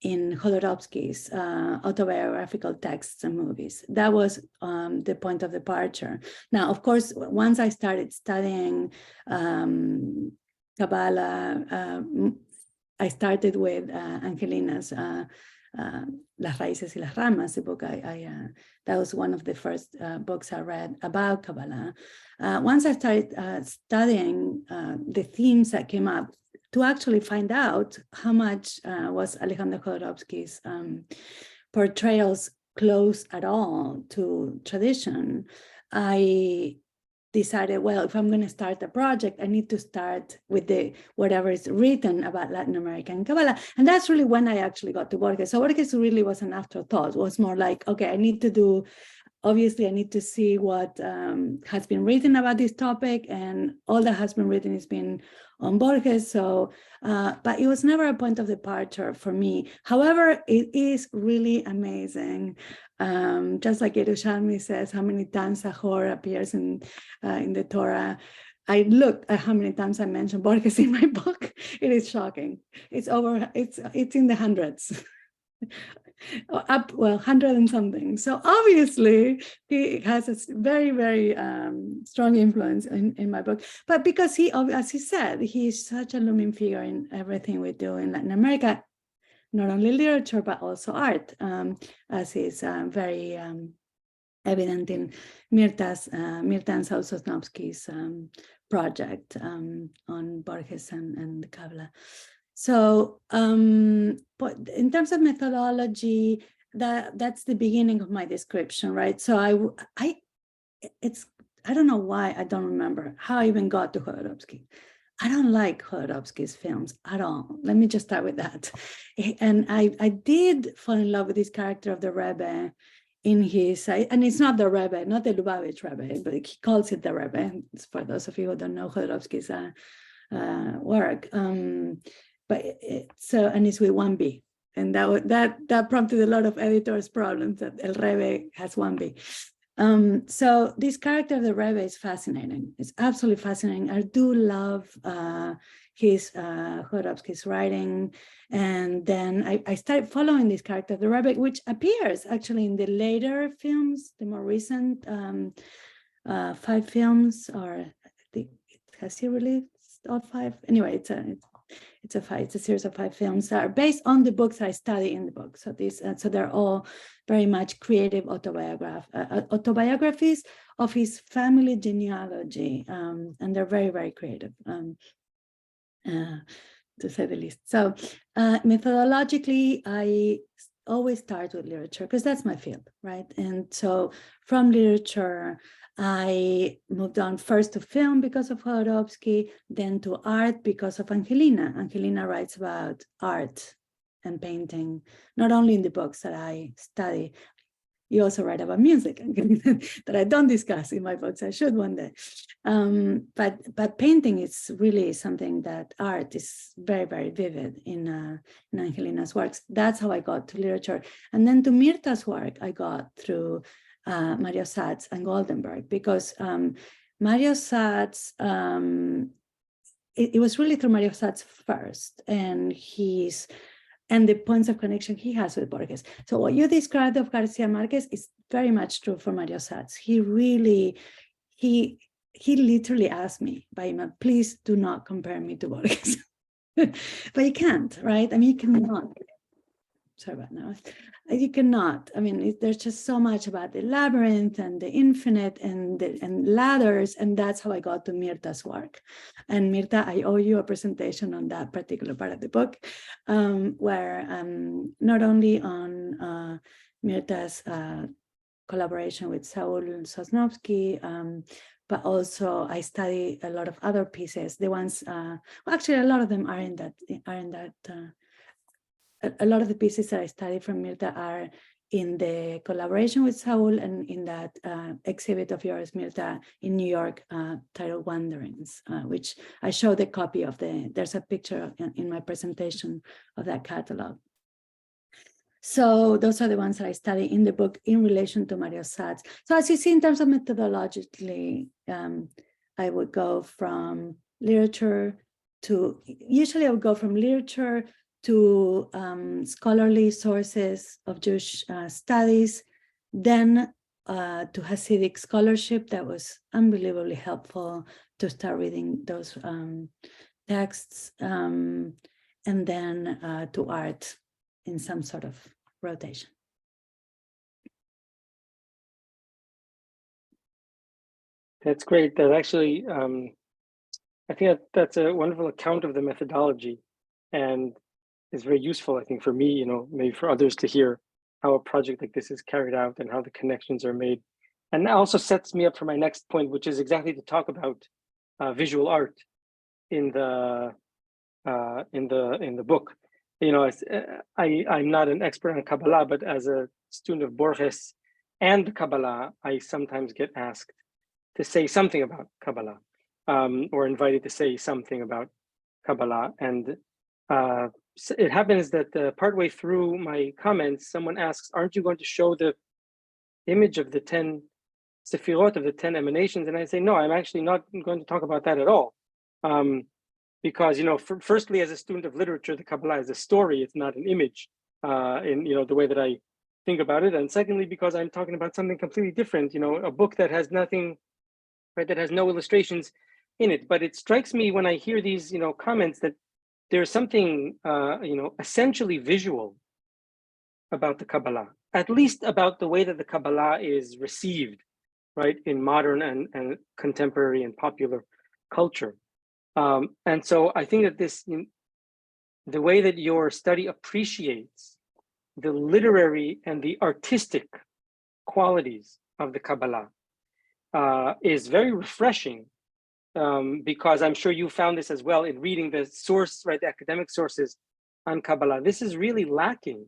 Jodorowsky's autobiographical texts and movies. That was the point of departure. Now, of course, once I started studying Kabbalah, I started with Angelina's Las Raíces y las Ramas, the book that was one of the first books I read about Kabbalah. Once I started studying the themes that came up, to actually find out how much was Alejandro Jodorowsky's portrayals close at all to tradition, I decided, well, if I'm going to start a project, I need to start with whatever is written about Latin American Kabbalah. And that's really when I actually got to Borges. So Borges really was an afterthought. It was more like, okay, obviously I need to see what has been written about this topic, and all that has been written has been on Borges. So, but it was never a point of departure for me. However, it is really amazing. Just like Yerushalmi says, how many times a whore appears in the Torah. I looked at how many times I mentioned Borges in my book. It is shocking. It's in the hundreds. 100 and something. So obviously he has a very, very strong influence in my book. But because he, as he said, he is such a looming figure in everything we do in Latin America, not only literature, but also art, as is very evident in Mirta and Saul Sosnowski's project on Borges and the Kabbalah. So, but in terms of methodology, that's the beginning of my description, right? So I don't know why, I don't remember how I even got to Jodorowsky. I don't like Jodorowsky's films at all. Let me just start with that. And I did fall in love with this character of the Rebbe in his, and it's not the Rebbe, not the Lubavitch Rebbe, but he calls it the Rebbe. It's for those of you who don't know Jodorowsky's work. But and it's with one B. And that prompted a lot of editors' problems that El Rebbe has one B. So this character of the Rebbe is fascinating. It's absolutely fascinating. I do love Jodorowsky's writing. And then I started following this character of the Rebbe, which appears actually in the later films, the more recent 5 films, or I think has he released all 5? Anyway, it's a series of 5 films that are based on the books I study in the book. So so they're all very much creative autobiographies of his family genealogy, and they're very, very creative, to say the least. So methodologically, I always start with literature because that's my field, right? And so from literature, I moved on first to film because of Jodorowsky, then to art because of Angelina. Angelina writes about art and painting, not only in the books that I study. You also write about music that I don't discuss in my books. I should one day. But painting is really something that art is very, very vivid in Angelina's works. That's how I got to literature. And then to Mirta's work, I got through Mario Satz and Goldenberg, because Mario Satz, it was really through Mario Satz first, and the points of connection he has with Borges. So what you described of Garcia Marquez is very much true for Mario Satz. He literally asked me by email, please do not compare me to Borges. But you can't, right? I mean, you cannot. Sorry about now. You cannot. I mean, there's just so much about the labyrinth and the infinite and ladders, and that's how I got to Mirta's work. And Mirta, I owe you a presentation on that particular part of the book, where not only on Mirta's collaboration with Saul Sosnowski, but also I study a lot of other pieces. The ones, well, actually, a lot of them are in that. A lot of the pieces that I study from Mirta are in the collaboration with Saul and in that exhibit of yours, Mirta, in New York, titled Wanderings, which I showed a copy of there's a picture in my presentation of that catalog. So those are the ones that I study in the book in relation to Mario Satz. So as you see, in terms of methodologically, I would go from literature to, usually I would go from literature to scholarly sources of Jewish studies, then to Hasidic scholarship. That was unbelievably helpful to start reading those texts, and then to art in some sort of rotation. That's great. That actually, I think that's a wonderful account of the methodology, and is very useful, I think, for me, maybe for others to hear how a project like this is carried out and how the connections are made. And that also sets me up for my next point, which is exactly to talk about visual art in the book. I'm not an expert on Kabbalah, but as a student of Borges and Kabbalah, I sometimes get asked to say something about Kabbalah, or invited to say something about Kabbalah. And so it happens that partway through my comments, someone asks, aren't you going to show the image of the 10 Sefirot, of the 10 emanations? And I say, no, I'm actually not going to talk about that at all. Because, firstly, as a student of literature, the Kabbalah is a story, it's not an image, in the way that I think about it. And secondly, because I'm talking about something completely different, a book that has nothing, right, that has no illustrations in it. But it strikes me when I hear these, comments that there's something, essentially visual about the Kabbalah, at least about the way that the Kabbalah is received, right, in modern and contemporary and popular culture. And so I think that the way that your study appreciates the literary and the artistic qualities of the Kabbalah is very refreshing because I'm sure you found this as well in reading the source, right, the academic sources on Kabbalah. This is really lacking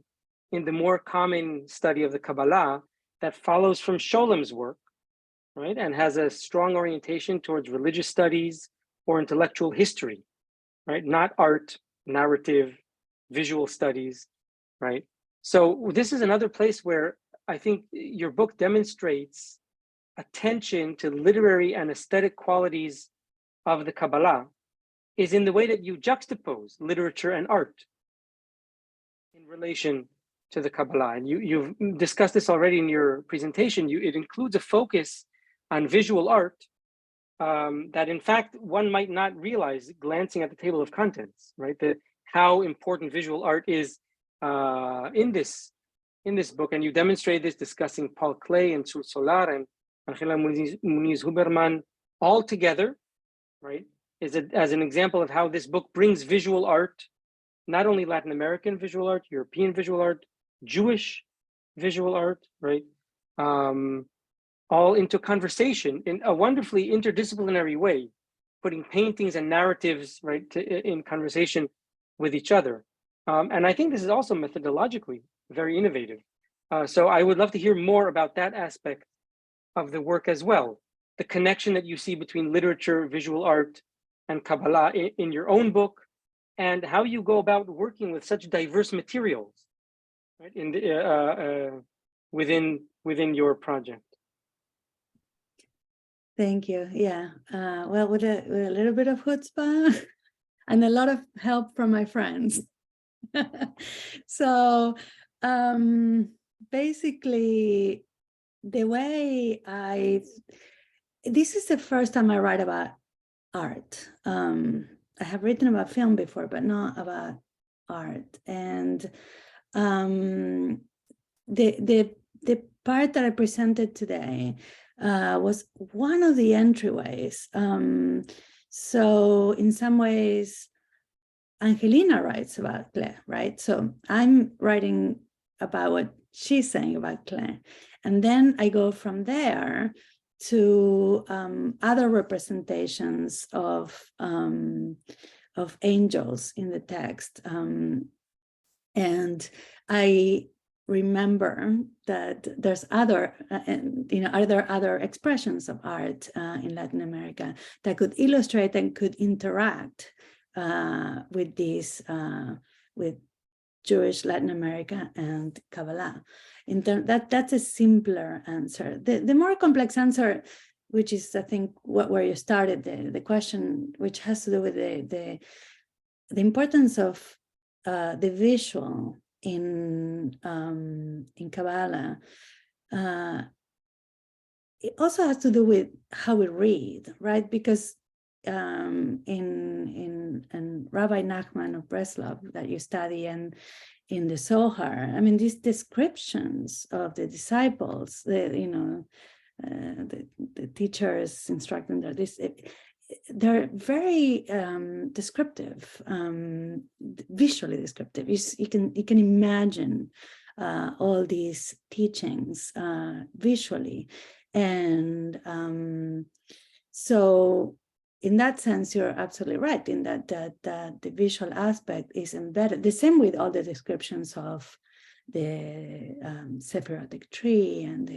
in the more common study of the Kabbalah that follows from Sholem's work, right, and has a strong orientation towards religious studies or intellectual history, right, not art, narrative, visual studies, right? So this is another place where I think your book demonstrates attention to literary and aesthetic qualities of the Kabbalah is in the way that you juxtapose literature and art in relation to the Kabbalah. And you've discussed this already in your presentation. It includes a focus on visual art that in fact one might not realize glancing at the table of contents, right? How important visual art is in this book. And you demonstrate this discussing Paul Klee and Sur Solar and Ariana Huberman all together, right? As an example of how this book brings visual art, not only Latin American visual art, European visual art, Jewish visual art, right? All into conversation in a wonderfully interdisciplinary way, putting paintings and narratives, right, in conversation with each other. And I think this is also methodologically very innovative. So I would love to hear more about that aspect of the work as well. The connection that you see between literature, visual art, and Kabbalah in your own book, and how you go about working with such diverse materials, right, in the, within your project. Thank you. Yeah. Well, with a little bit of chutzpah and a lot of help from my friends. So basically, the way this is the first time I write about art. I have written about film before, but not about art. And the part that I presented today was one of the entryways. So in some ways, Angelina writes about Klee, right? So I'm writing about what she's saying about Klee. And then I go from there to other representations of angels in the text. And I remember that there's are there other expressions of art in Latin America that could illustrate and could interact with these, with Jewish Latin America and Kabbalah. That's a simpler answer. The more complex answer, which is, I think, where you started the question, which has to do with the importance of the visual in Kabbalah. It also has to do with how we read, right? Because in Rabbi Nachman of Breslov that you study and in the Zohar, I mean, these descriptions of the disciples, the teachers instructing them, they're very descriptive, visually descriptive. You can imagine all these teachings visually, and so in that sense, you're absolutely right in that the visual aspect is embedded. The same with all the descriptions of the Sephirotic tree, and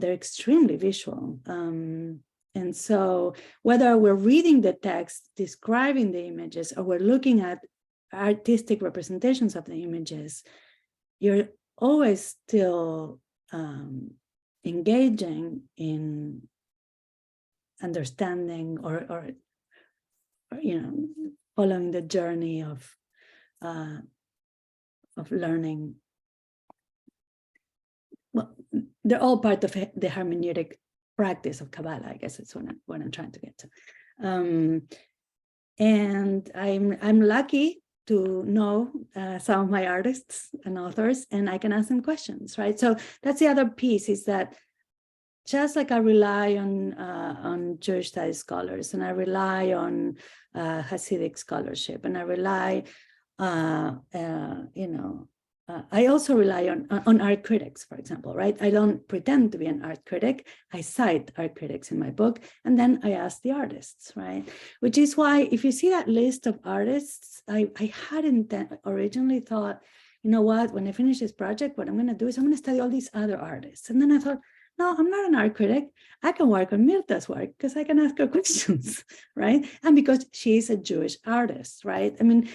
they're extremely visual. And so whether we're reading the text, describing the images, or we're looking at artistic representations of the images, you're always still engaging in understanding or following the journey of learning. Well, they're all part of the hermeneutic practice of Kabbalah, I guess it's what I'm trying to get to. And I'm lucky to know some of my artists and authors, and I can ask them questions, right? So that's the other piece, is that just like I rely on Jewish studies scholars, and I rely on Hasidic scholarship, and I rely, I also rely on art critics, for example, right? I don't pretend to be an art critic. I cite art critics in my book, and then I ask the artists, right? Which is why, if you see that list of artists, I hadn't originally thought, you know what, when I finish this project, what I'm going to do is I'm going to study all these other artists. And then I thought, no, I'm not an art critic. I can work on Mirta's work because I can ask her questions, right? And because she's a Jewish artist, right? I mean,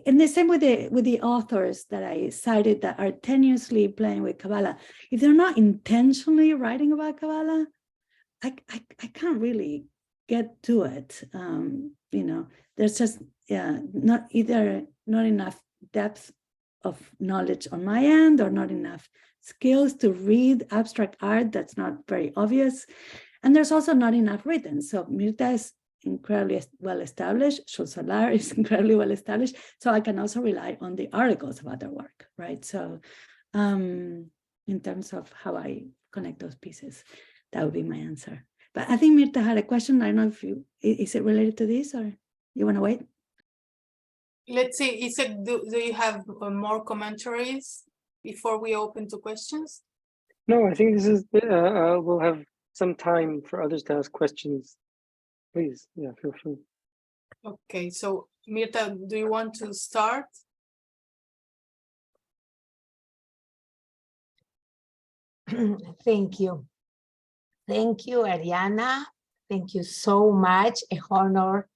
and the same with the authors that I cited that are tenuously playing with Kabbalah. If they're not intentionally writing about Kabbalah, I can't really get to it. You know, there's just not enough depth of knowledge on my end, or not enough skills to read abstract art that's not very obvious. And there's also not enough written. So Mirta is incredibly well established. Shul Solar is incredibly well established. So I can also rely on the articles about their work, right? So in terms of how I connect those pieces, that would be my answer. But I think Mirta had a question. I don't know if is it related to this, or you want to wait? Let's see, do you have more commentaries before we open to questions? No, I think this is, we'll have some time for others to ask questions. Please, yeah, feel free. Okay, so Mirta, do you want to start? Thank you. Thank you, Ariana. Thank you so much. A honor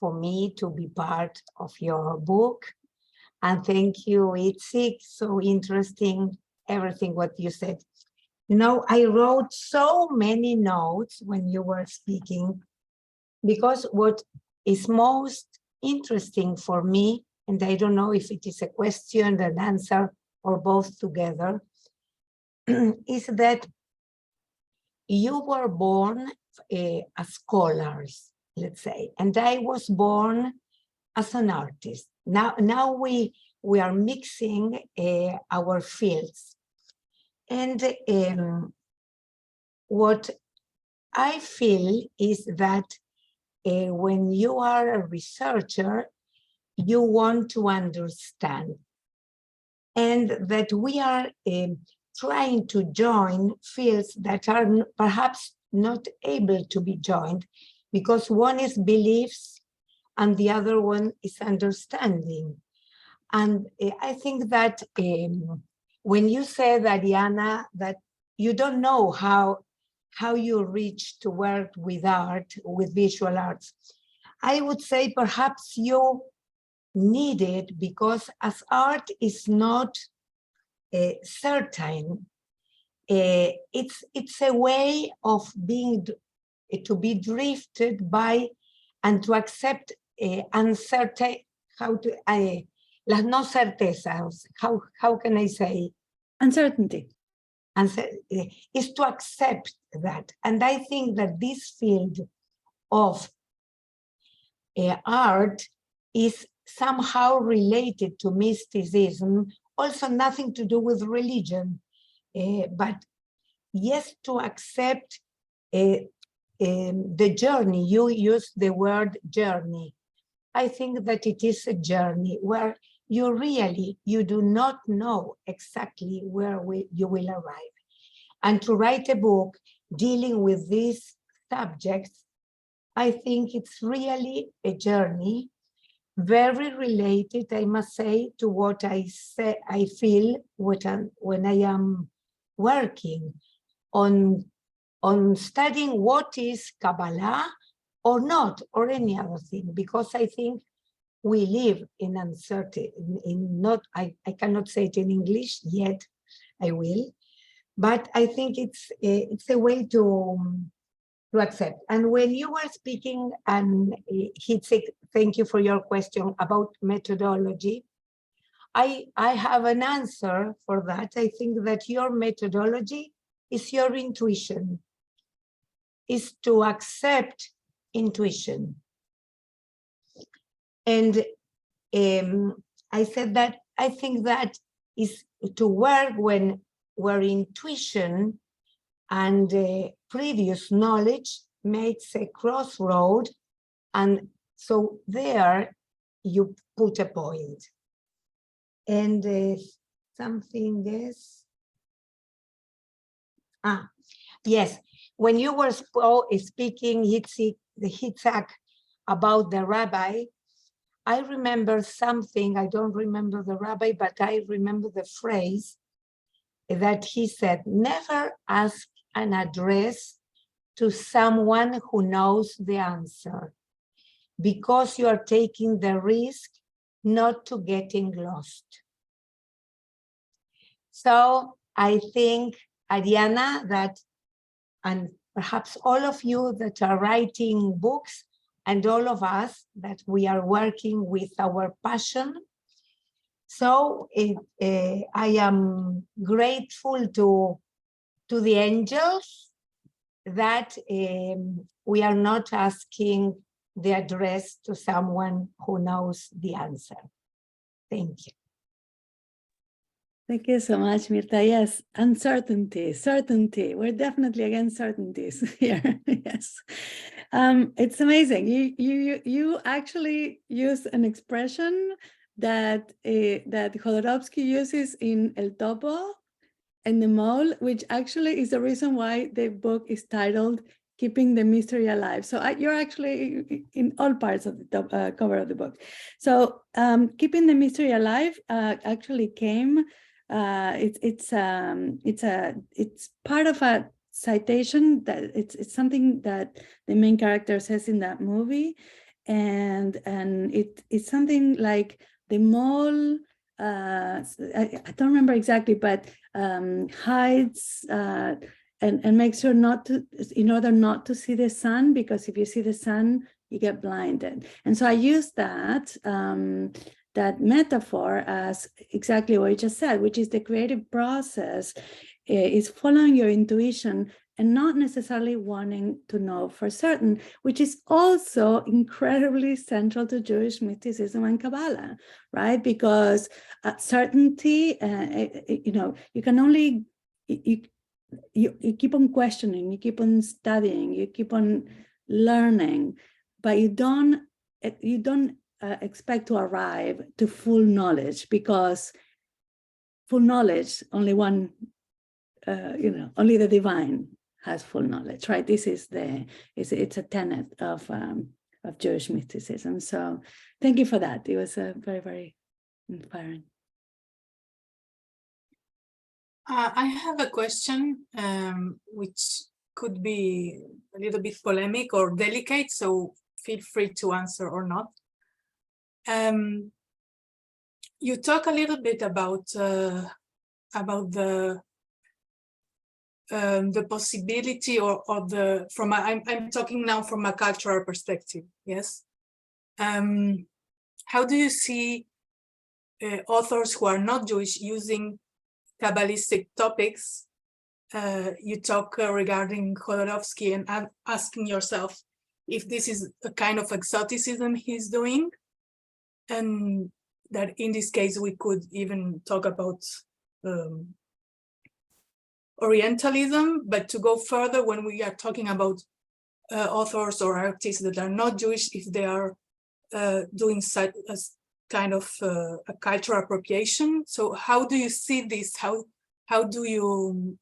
for me to be part of your book. And thank you, Yitzhak. So interesting, everything what you said. You know, I wrote so many notes when you were speaking, because what is most interesting for me, and I don't know if it is a question, an answer, or both together, is that you were born as scholars, let's say, and I was born as an artist. Now we are mixing our fields. And what I feel is that when you are a researcher, you want to understand, and that we are trying to join fields that are perhaps not able to be joined, because one is beliefs and the other one is understanding. And I think that when you said, Ariana, that you don't know how you reach to work with art, with visual arts, I would say perhaps you need it, because as art is not certain, it's a way of being, to be drifted by, and to accept uncertain, las no certezas, how can I say? Uncertainty. Is to accept that. And I think that this field of art is somehow related to mysticism, also nothing to do with religion, but yes, to accept the journey. You use the word journey. I think that it is a journey where you do not know exactly where you will arrive. And to write a book dealing with these subjects, I think it's really a journey, very related, I must say, to what I feel when I am working on studying what is Kabbalah or not, or any other thing, because I think we live in uncertainty, I cannot say it in English yet, I will, but I think it's a way to accept. And when you were speaking, and Yitzhak, thank you for your question about methodology, I have an answer for that. I think that your methodology is your intuition, is to accept intuition. And I said that I think that is to work where intuition and previous knowledge makes a crossroad, and so there you put a point. And something is, yes, when you were speaking, Yitzhak, about the rabbi, I remember something, I don't remember the rabbi, but I remember the phrase that he said, never ask an address to someone who knows the answer, because you are taking the risk not to getting lost. So I think, Ariana, that, and perhaps all of you that are writing books, and all of us that we are working with our passion. So I am grateful to the angels that we are not asking the address to someone who knows the answer. Thank you. Thank you so much, Mirta. Yes, uncertainty, certainty. We're definitely against certainties here. Yes, it's amazing. You actually use an expression that that Jodorowsky uses in El Topo and the Mole, which actually is the reason why the book is titled "Keeping the Mystery Alive." So you're actually in all parts of the top, cover of the book. So "Keeping the Mystery Alive" actually came. It's part of a citation that it's something that the main character says in that movie, and it's something like the mole. I don't remember exactly, but hides and makes sure not to, in order not to see the sun, because if you see the sun, you get blinded. And so I use that. That metaphor as exactly what you just said, which is the creative process is following your intuition and not necessarily wanting to know for certain, which is also incredibly central to Jewish mysticism and Kabbalah, right? Because certainty, you can only, you keep on questioning, you keep on studying, you keep on learning, but you don't expect to arrive to full knowledge, because full knowledge, only one, only the divine has full knowledge, right? This is it's a tenet of Jewish mysticism. So thank you for that. It was very, very inspiring. I have a question which could be a little bit polemic or delicate, so feel free to answer or not. You talk a little bit about the possibility or the I'm talking now from a cultural perspective. Yes. How do you see authors who are not Jewish using Kabbalistic topics? You talk regarding Jodorowsky and asking yourself if this is a kind of exoticism he's doing, and that in this case we could even talk about Orientalism, but to go further, when we are talking about authors or artists that are not Jewish, if they are doing such a kind of a cultural appropriation. So how do you see this? How do you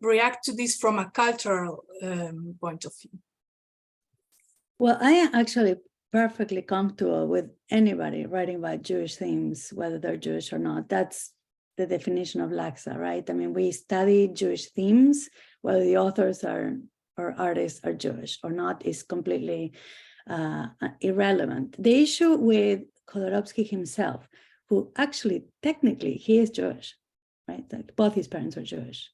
react to this from a cultural point of view? Well, I am actually perfectly comfortable with anybody writing about Jewish themes, whether they're Jewish or not. That's the definition of LAJSA, right? I mean, we study Jewish themes, whether the authors or artists are Jewish or not is completely irrelevant. The issue with Jodorowsky himself, who actually, technically, he is Jewish, right? Like both his parents are Jewish.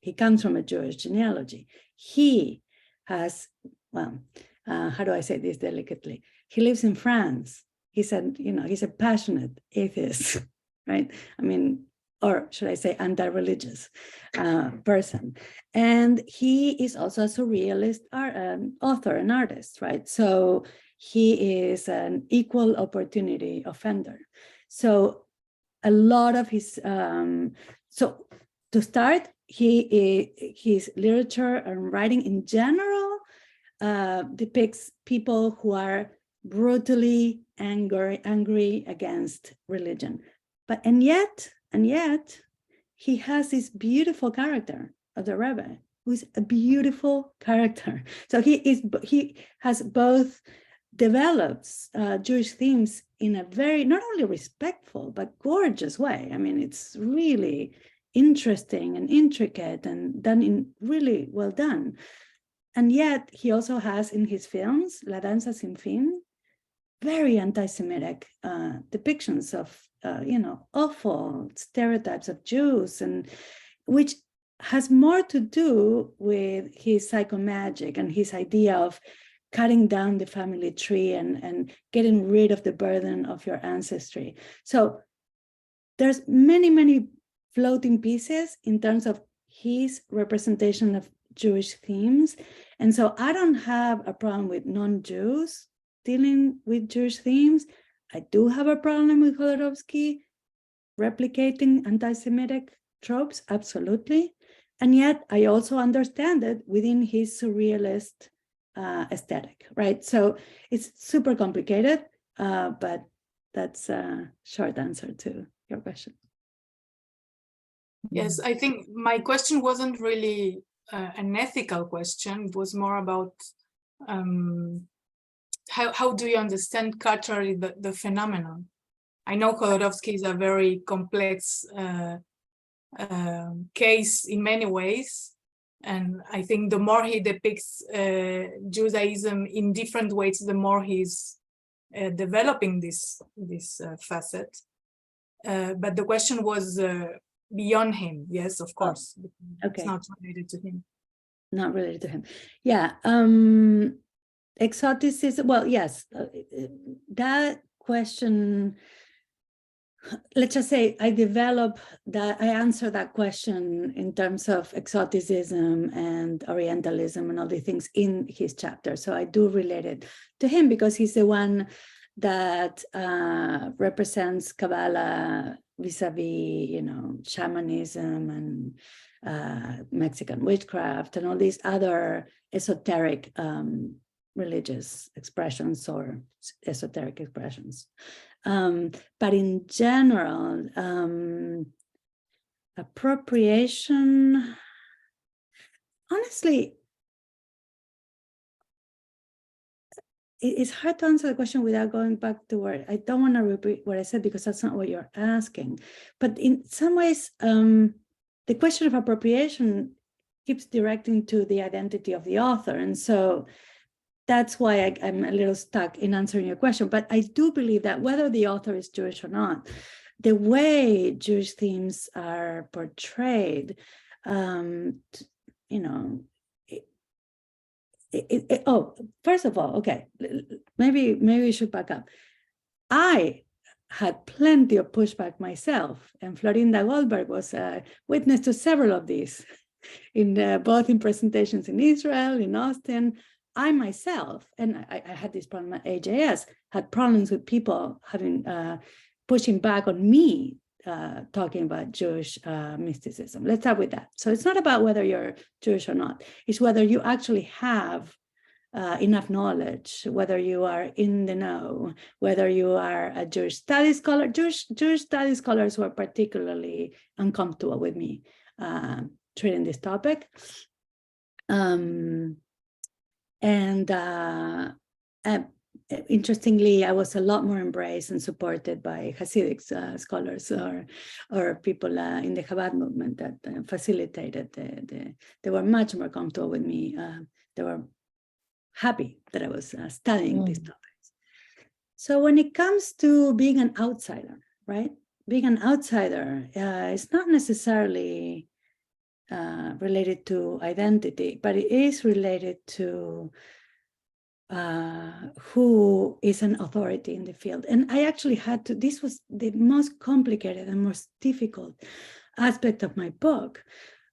He comes from a Jewish genealogy. He has, well, how do I say this delicately? He lives in France. He's a passionate atheist, right? I mean, or should I say anti-religious person. And he is also a surrealist author and artist, right? So he is an equal opportunity offender. So a lot of his, so to start, his literature and writing in general depicts people who are brutally angry against religion. and yet, he has this beautiful character of the Rebbe, who's a beautiful character. So he has both develops Jewish themes in a very, not only respectful, but gorgeous way. I mean, it's really interesting and intricate and done in really well done. And yet he also has in his films, La Danza Sin Fin, very anti-Semitic depictions of, awful stereotypes of Jews, and which has more to do with his psychomagic and his idea of cutting down the family tree and getting rid of the burden of your ancestry. So there's many floating pieces in terms of his representation of Jewish themes. And so I don't have a problem with non-Jews dealing with Jewish themes. I do have a problem with Jodorowsky replicating anti-Semitic tropes, absolutely. And yet I also understand it within his surrealist aesthetic, right? So it's super complicated, but that's a short answer to your question. Yes, I think my question wasn't really an ethical question. It was more about how do you understand culturally the phenomenon? I know Jodorowsky is a very complex case in many ways. And I think the more he depicts Judaism in different ways, the more he's developing this facet. But the question was beyond him. Yes, of course. Okay. It's not related to him. Not related to him. Yeah. Exoticism. Well, yes. That question. Let's just say I answer that question in terms of exoticism and Orientalism and all the things in his chapter. So I do relate it to him because he's the one that represents Kabbalah vis-a-vis, shamanism and Mexican witchcraft and all these other esoteric religious expressions or esoteric expressions. But in general, appropriation, honestly, it's hard to answer the question without going back to where I don't want to repeat what I said because that's not what you're asking. But in some ways, the question of appropriation keeps directing to the identity of the author. And so that's why I'm a little stuck in answering your question. But I do believe that whether the author is Jewish or not, the way Jewish themes are portrayed, first of all, okay, maybe we should back up. I had plenty of pushback myself, and Florinda Goldberg was a witness to several of these, both in presentations in Israel, in Austin. I myself, and I had this problem at AJS, had problems with people having pushing back on me talking about Jewish mysticism. Let's start with that. So it's not about whether you're Jewish or not. It's whether you actually have enough knowledge, whether you are in the know, whether you are a Jewish studies scholar. Jewish studies scholars were particularly uncomfortable with me treating this topic. Interestingly, I was a lot more embraced and supported by Hasidic scholars or people in the Chabad movement that facilitated. They were much more comfortable with me. They were happy that I was studying these topics. So when it comes to being an outsider, right? Being an outsider is not necessarily related to identity, but it is related to who is an authority in the field. And I actually had to, this was the most complicated and most difficult aspect of my book,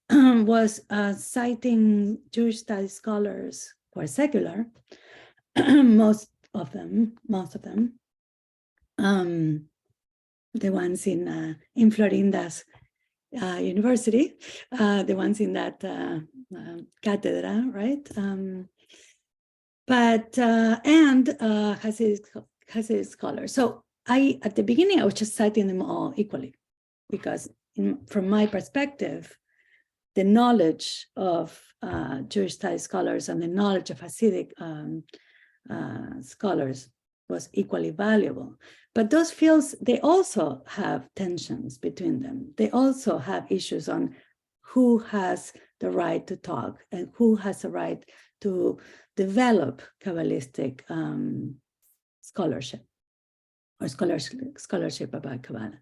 was citing Jewish studies scholars who are secular, most of them, the ones in Florinda's university, the ones in that cátedra, right? And Hasidic scholars. So at the beginning, I was just citing them all equally, because from my perspective, the knowledge of Jewish studies scholars and the knowledge of Hasidic scholars was equally valuable. But those fields, they also have tensions between them. They also have issues on who has the right to talk and who has the right to develop Kabbalistic scholarship or scholarship about Kabbalah.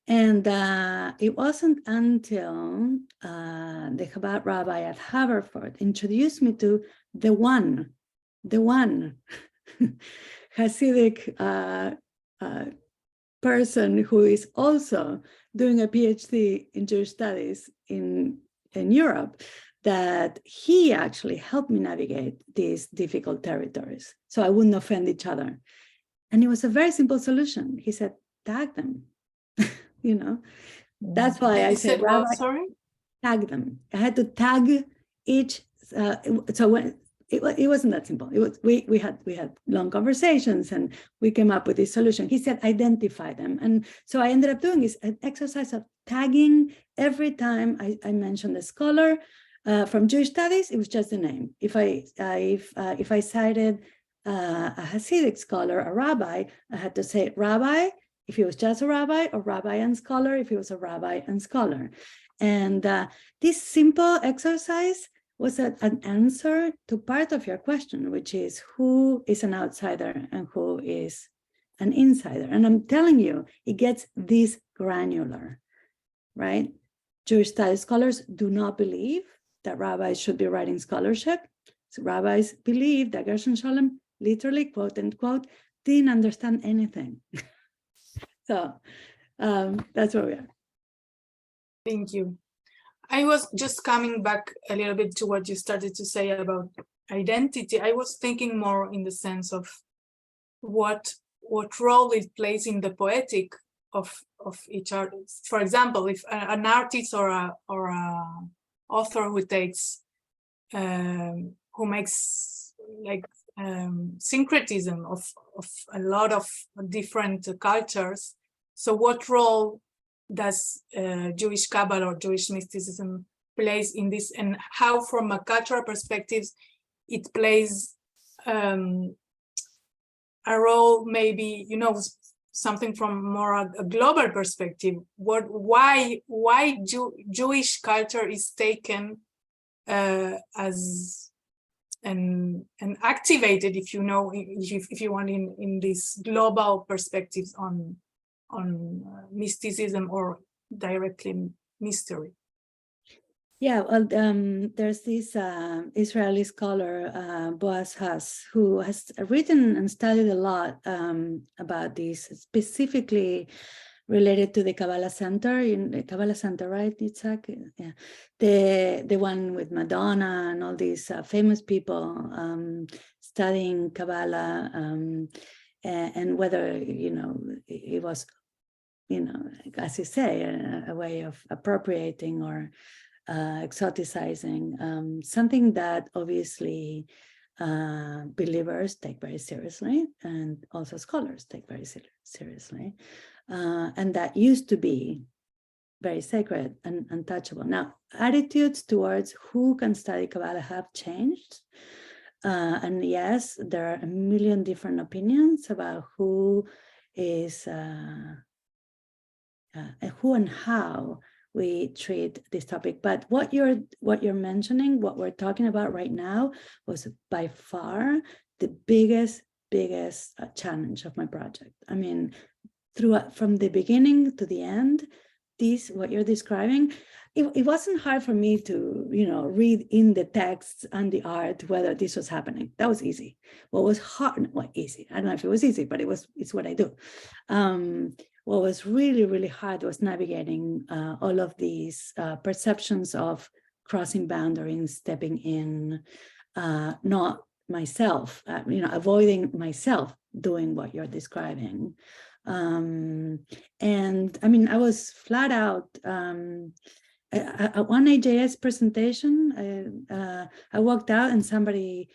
And it wasn't until the Chabad rabbi at Haverford introduced me to the one Hasidic person who is also doing a PhD in Jewish studies in Europe, that he actually helped me navigate these difficult territories so I wouldn't offend each other. And it was a very simple solution. He said, tag them. You know, that's why I said, Rabbi, sorry? Tag them. I had to tag each. So when it wasn't that simple. It was we had long conversations and we came up with this solution. He said, identify them. And so I ended up doing this an exercise of tagging every time I mentioned a scholar from Jewish studies. It was just the name. If I cited a Hasidic scholar, a rabbi, I had to say rabbi if he was just a rabbi, or rabbi and scholar if he was a rabbi and scholar. And this simple exercise was an answer to part of your question, which is who is an outsider and who is an insider. And I'm telling you, it gets this granular, right? Jewish studies scholars do not believe that rabbis should be writing scholarship. So rabbis believe that Gershon Sholem literally, quote unquote, didn't understand anything. So that's where we are. Thank you. I was just coming back a little bit to what you started to say about identity. I was thinking more in the sense of what role it plays in the poetic of each artist. For example, if an artist or a author who takes who makes like syncretism of a lot of different cultures. So what role does Jewish Kabbalah or Jewish mysticism plays in this, and how from a cultural perspective it plays a role, maybe, you know, something from more a global perspective? Why Jewish culture is taken as and activated, if you know, if you want, in these global perspectives on mysticism or directly mystery. Yeah, well, there's this Israeli scholar, Boaz Haas, who has written and studied a lot about this, specifically related to the Kabbalah Center, in the Kabbalah Center, right, Yitzhak? Yeah, the one with Madonna and all these famous people studying Kabbalah, and whether, you know, it was, you know, as you say, a way of appropriating or exoticizing something that obviously believers take very seriously, and also scholars take very seriously, and that used to be very sacred and untouchable. Now, attitudes towards who can study Kabbalah have changed, and yes, there are a million different opinions about who is who and how we treat this topic. But what you're mentioning, what we're talking about right now, was by far the biggest challenge of my project. I mean, from the beginning to the end, what you're describing, it wasn't hard for me to, you know, read in the texts and the art whether this was happening. That was easy. What was hard, well, easy, I don't know if it was easy, but it's what I do. What was really, really hard was navigating all of these perceptions of crossing boundaries, stepping in, not myself, you know, avoiding myself doing what you're describing. And I mean, I was flat out, at one AJS presentation, I walked out and somebody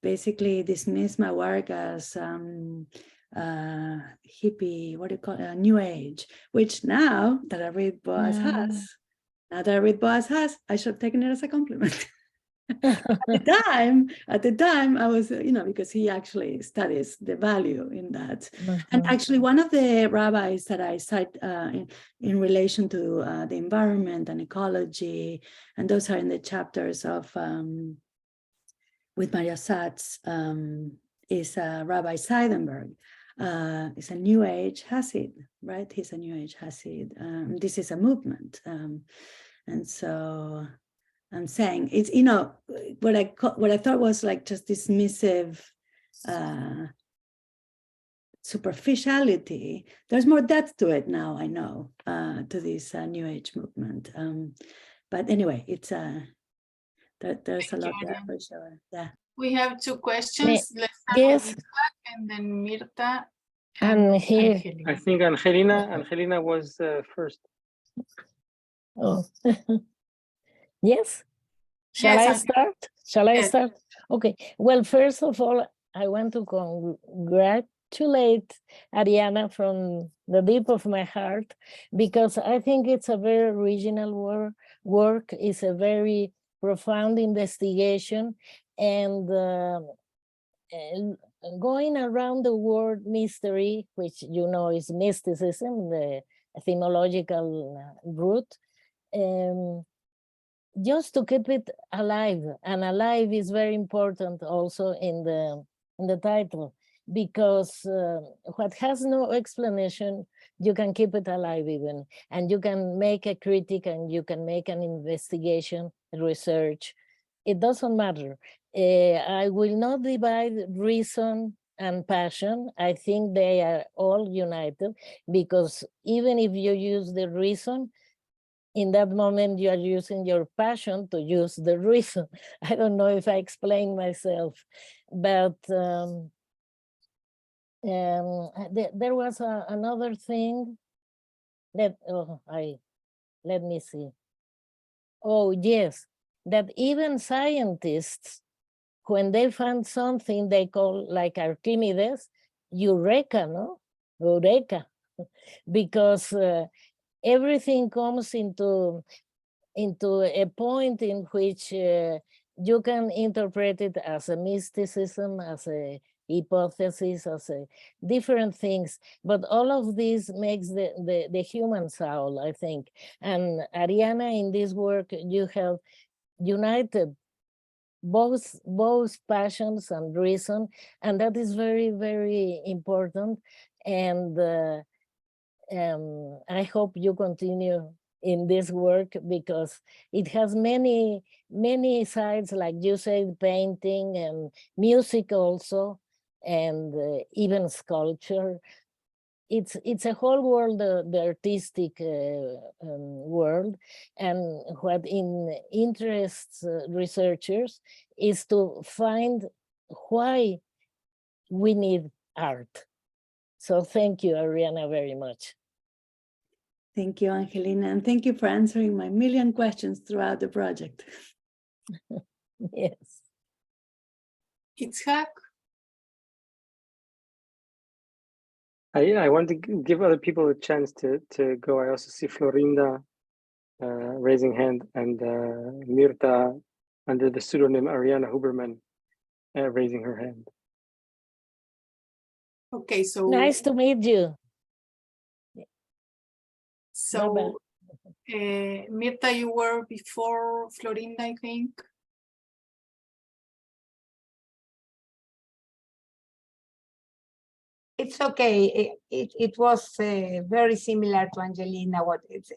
basically dismissed my work as hippie, what do you call it, New Age, which now that I read Boaz Haas, I should have taken it as a compliment. At the time, I was, because he actually studies the value in that. And actually, one of the rabbis that I cite in relation to the environment and ecology, and those are in the chapters of with Maria Satz, is Rabbi Seidenberg. Is a New Age Hasid, right? He's a New Age Hasid. This is a movement, and so I'm saying it's, what I thought was like just dismissive superficiality. There's more depth to it now, I know, to this New Age movement. But anyway, it's there's a lot there for sure. Yeah. We have two questions. Let's start Yes. with Yitzhak and then Mirta. And here, Angelina. I think Angelina was first. oh, yes. Shall Yes, I Angel- start? Shall I Yes. start? Okay. Well, first of all, I want to congratulate Ariana from the deep of my heart, because I think it's a very original work. It's a very profound investigation, and going around the word mystery, which is mysticism, the etymological root, just to keep it alive. And alive is very important also in the title, because what has no explanation, you can keep it alive even, and you can make a critic, and you can make an investigation, research. It doesn't matter. I will not divide reason and passion. I think they are all united, because even if you use the reason, in that moment you are using your passion to use the reason. I don't know if I explain myself, but there was another thing that, let me see. Oh, yes, that even scientists, when they find something they call, like Archimedes, eureka, no? Eureka, because everything comes into a point in which you can interpret it as a mysticism, as a hypothesis, as a different things, but all of this makes the human soul, I think. And Ariana, in this work, you have united both passions and reason, and that is very, very important. And I hope you continue in this work, because it has many, many sides, like you said, painting and music also, and even sculpture. It's a whole world, the artistic world, and what interests researchers is to find why we need art. So thank you, Ariana, very much. Thank you, Angelina, and thank you for answering my million questions throughout the project. Yes. Yitzhak? I want to give other people a chance to go. I also see Florinda raising hand, and Mirta under the pseudonym Ariana Huberman raising her hand. Okay, so Nice to meet you. so Mirta, you were before Florinda, I think. It's okay. It was very similar to Angelina.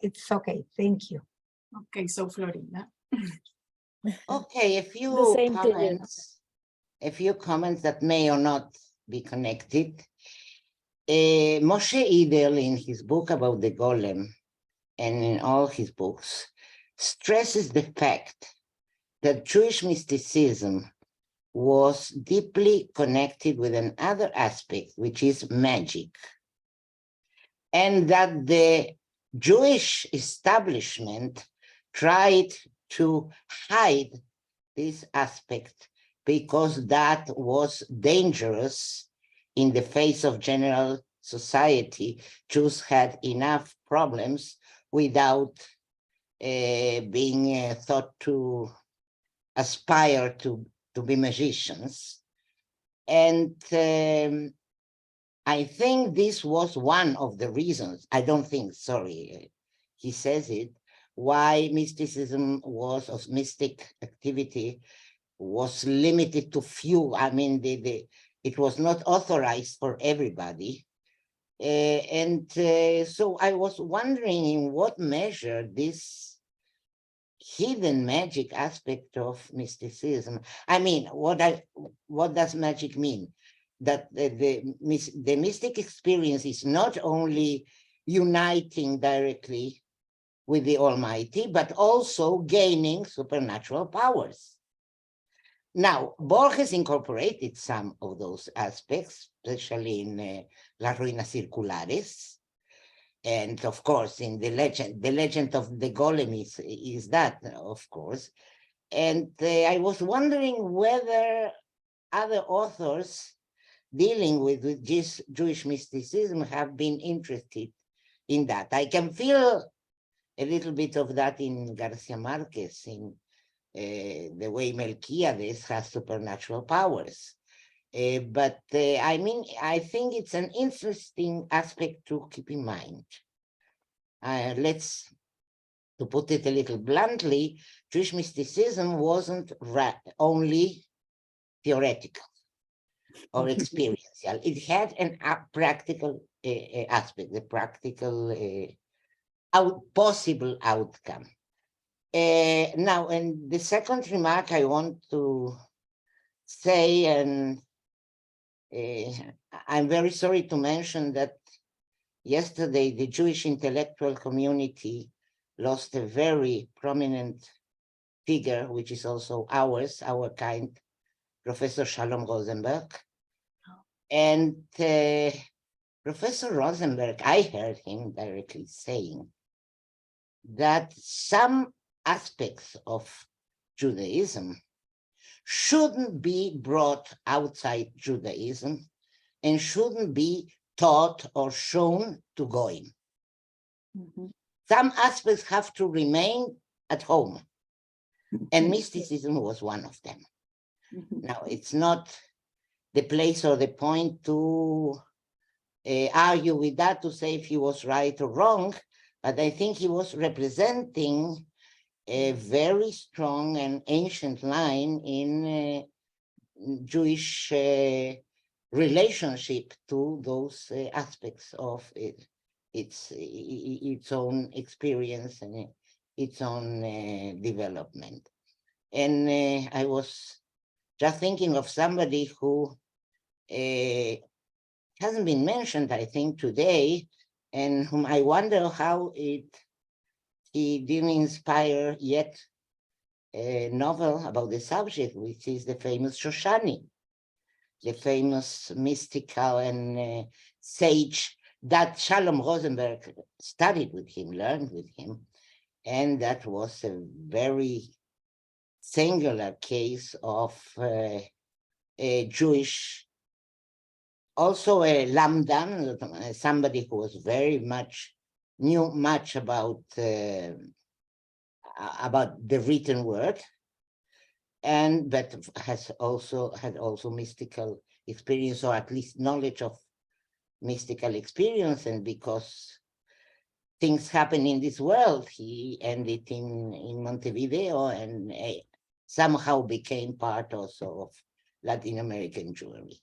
It's okay. Thank you. Okay, so Florinda. Okay, The same to you. a few comments that may or not be connected. Moshe Idel, in his book about the golem, and in all his books, stresses the fact that Jewish mysticism was deeply connected with another aspect, which is magic, and that the Jewish establishment tried to hide this aspect because that was dangerous in the face of general society, Jews had enough problems without being thought to aspire to be magicians. And I think this was one of the reasons, I don't think, sorry, he says it, why mysticism was, of mystic activity, was limited to few. I mean, it was not authorized for everybody. So I was wondering in what measure this hidden magic aspect of mysticism, I mean, what does magic mean? That the mystic experience is not only uniting directly with the Almighty, but also gaining supernatural powers. Now, Borges incorporated some of those aspects, especially in Las Ruinas Circulares, and of course in the legend of the Golem is that, of course. And I was wondering whether other authors dealing with Jewish mysticism have been interested in that. I can feel a little bit of that in Garcia Marquez, in the way Melquiades has supernatural powers. But I mean, I think it's an interesting aspect to keep in mind. To put it a little bluntly, Jewish mysticism wasn't only theoretical or experiential. It had a practical aspect, the practical possible outcome. Now, and the second remark I want to say, and I'm very sorry to mention that yesterday the Jewish intellectual community lost a very prominent figure, which is also our kind, Professor Shalom Rosenberg. And Professor Rosenberg, I heard him directly saying that some aspects of Judaism shouldn't be brought outside Judaism and shouldn't be taught or shown to Goyim. Mhm. Some aspects have to remain at home, and mysticism was one of them. Mhm. Now, it's not the place or the point to argue with that, to say if he was right or wrong, but I think he was representing a very strong and ancient line in Jewish relationship to those aspects of its own experience and its own development. And I was just thinking of somebody who hasn't been mentioned, I think, today, and whom I wonder how he didn't inspire yet a novel about the subject, which is the famous Shoshani, the famous mystical and sage that Shalom Rosenberg studied with him, learned with him. And that was a very singular case of a Jewish, also a lamdan, somebody who was very much, knew much about the written word, but had also mystical experience, or at least knowledge of mystical experience. And because things happen in this world, he ended in Montevideo and somehow became part also of Latin American Jewry.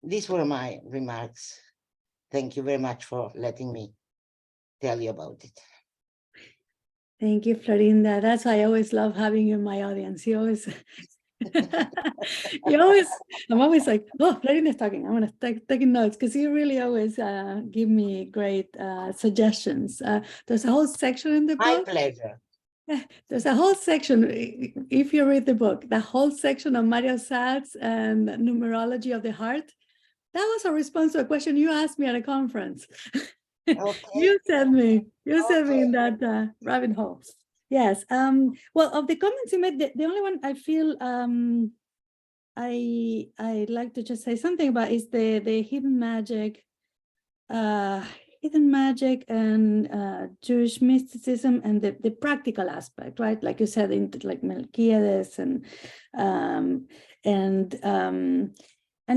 These were my remarks. Thank you very much for letting me tell you about it. Thank you, Florinda. That's why I always love having you in my audience. You always, I'm always like, oh, Florinda's talking. I'm gonna taking notes, because you really always give me great suggestions. There's a whole section in the book. My pleasure. There's a whole section, if you read the book, the whole section on Mario Satz and numerology of the heart. That was a response to a question you asked me at a conference. Okay. You sent me in that rabbit hole. Yes. Well, of the comments you made, the only one I feel I'd like to just say something about is the hidden magic and Jewish mysticism and the practical aspect, right? Like you said, into like Melquiades and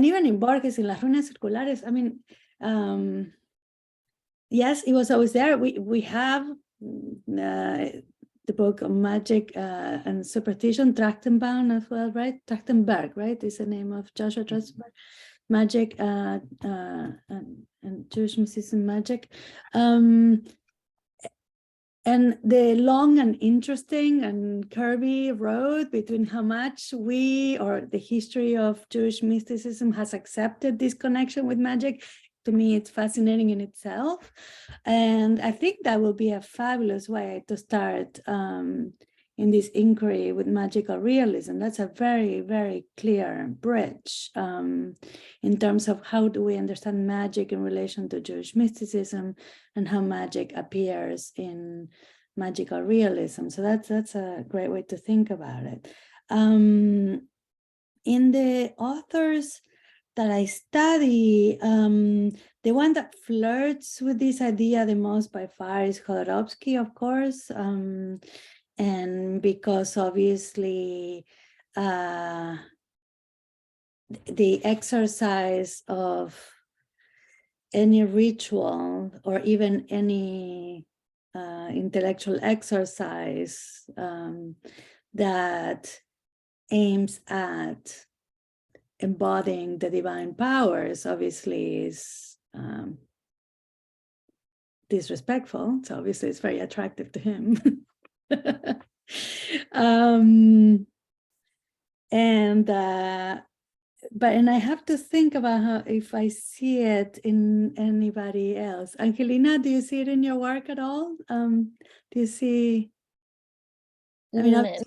even in Borges, in Las Ruinas Circulares. I mean, yes, it was always there. We have the book on magic and superstition, Trachtenbaum as well, right? Trachtenberg, right, is the name of Joshua Trachtenberg. Magic and Jewish mysticism, magic. And the long and interesting and curvy road between how much we or the history of Jewish mysticism has accepted this connection with magic. To me, it's fascinating in itself. And I think that will be a fabulous way to start in this inquiry with magical realism. That's a very, very clear bridge in terms of how do we understand magic in relation to Jewish mysticism and how magic appears in magical realism. So that's a great way to think about it. In the authors that I study, the one that flirts with this idea the most by far is Jodorowsky, of course. And because obviously the exercise of any ritual or even any intellectual exercise that aims at embodying the divine powers obviously is disrespectful. So obviously it's very attractive to him. And I have to think about how if I see it in anybody else. Angelina, do you see it in your work at all? Do you see? I mean, I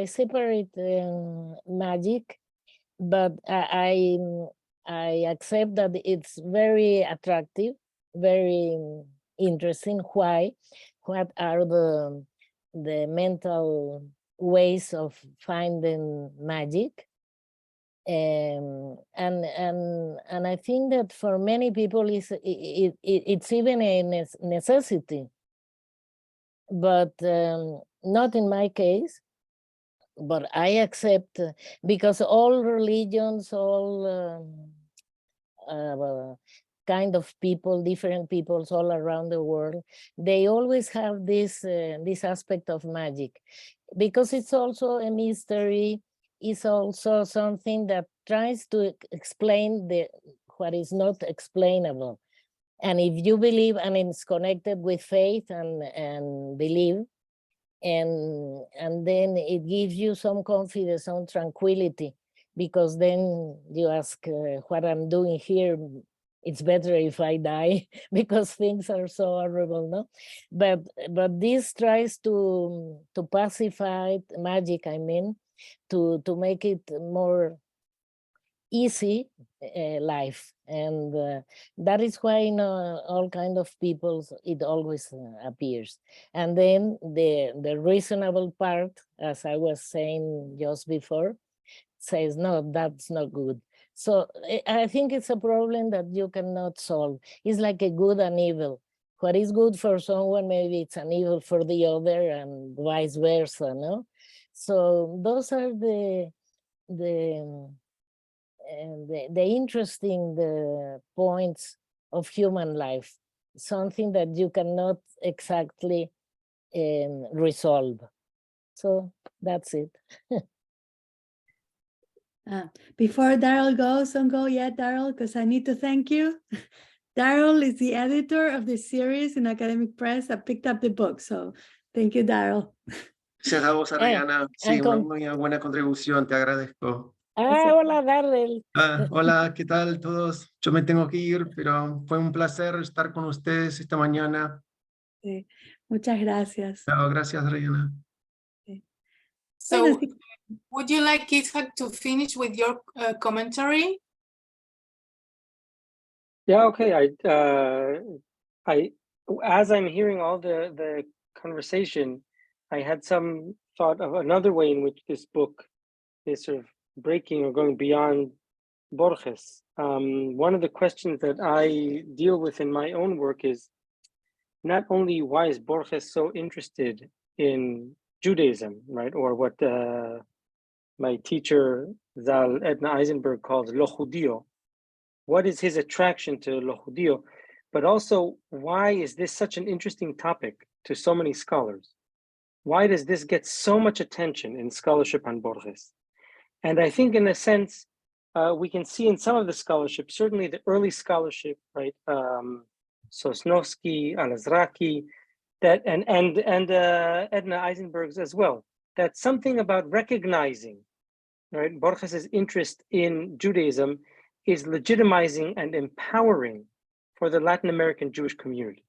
separate magic, but I accept that it's very attractive, very interesting. Why? What are the mental ways of finding magic? And I think that for many people it's even a necessity, but not in my case. But I accept because all religions, all kind of people, different peoples all around the world, they always have this this aspect of magic, because it's also a mystery. It's also something that tries to explain what is not explainable. And if you believe, and it's connected with faith and belief, and then it gives you some confidence, some tranquility, because then you ask, what I'm doing here, it's better if I die, because things are so horrible, no? But this tries to pacify magic, I mean, to make it more easy life. And that is why in all kind of peoples it always appears. And then the reasonable part, as I was saying just before, says no, that's not good. So I think it's a problem that you cannot solve. It's like a good and evil. What is good for someone, maybe it's an evil for the other, and vice versa, no? So those are the interesting points of human life, something that you cannot exactly resolve. So that's it. Before Daryl goes, don't go yet, Daryl, because I need to thank you. Daryl is the editor of the series in Academic Press that picked up the book. So thank you, Daryl. Gracias a vos, Ariana. Sí, una muy buena contribución, te agradezco. Hola, Daryl. Hola, ¿qué tal todos? Yo me tengo que ir, pero fue un placer estar con ustedes esta mañana. Sí, muchas gracias. Chao, gracias, Ariana. Sí. So, would you like Yitzhak to finish with your commentary? Yeah, okay. I as I'm hearing all the conversation, I had some thought of another way in which this book is sort of breaking or going beyond Borges. One of the questions that I deal with in my own work is not only why is Borges so interested in Judaism, right? Or what my teacher, Zal Edna Eisenberg, calls lo judío. What is his attraction to lo judío? But also, why is this such an interesting topic to so many scholars? Why does this get so much attention in scholarship on Borges? And I think in a sense, we can see in some of the scholarship, certainly the early scholarship, right? Sosnowski, Al-Azraqi, that and Edna Eisenberg's as well, that something about recognizing, right, Borges's interest in Judaism is legitimizing and empowering for the Latin American Jewish community.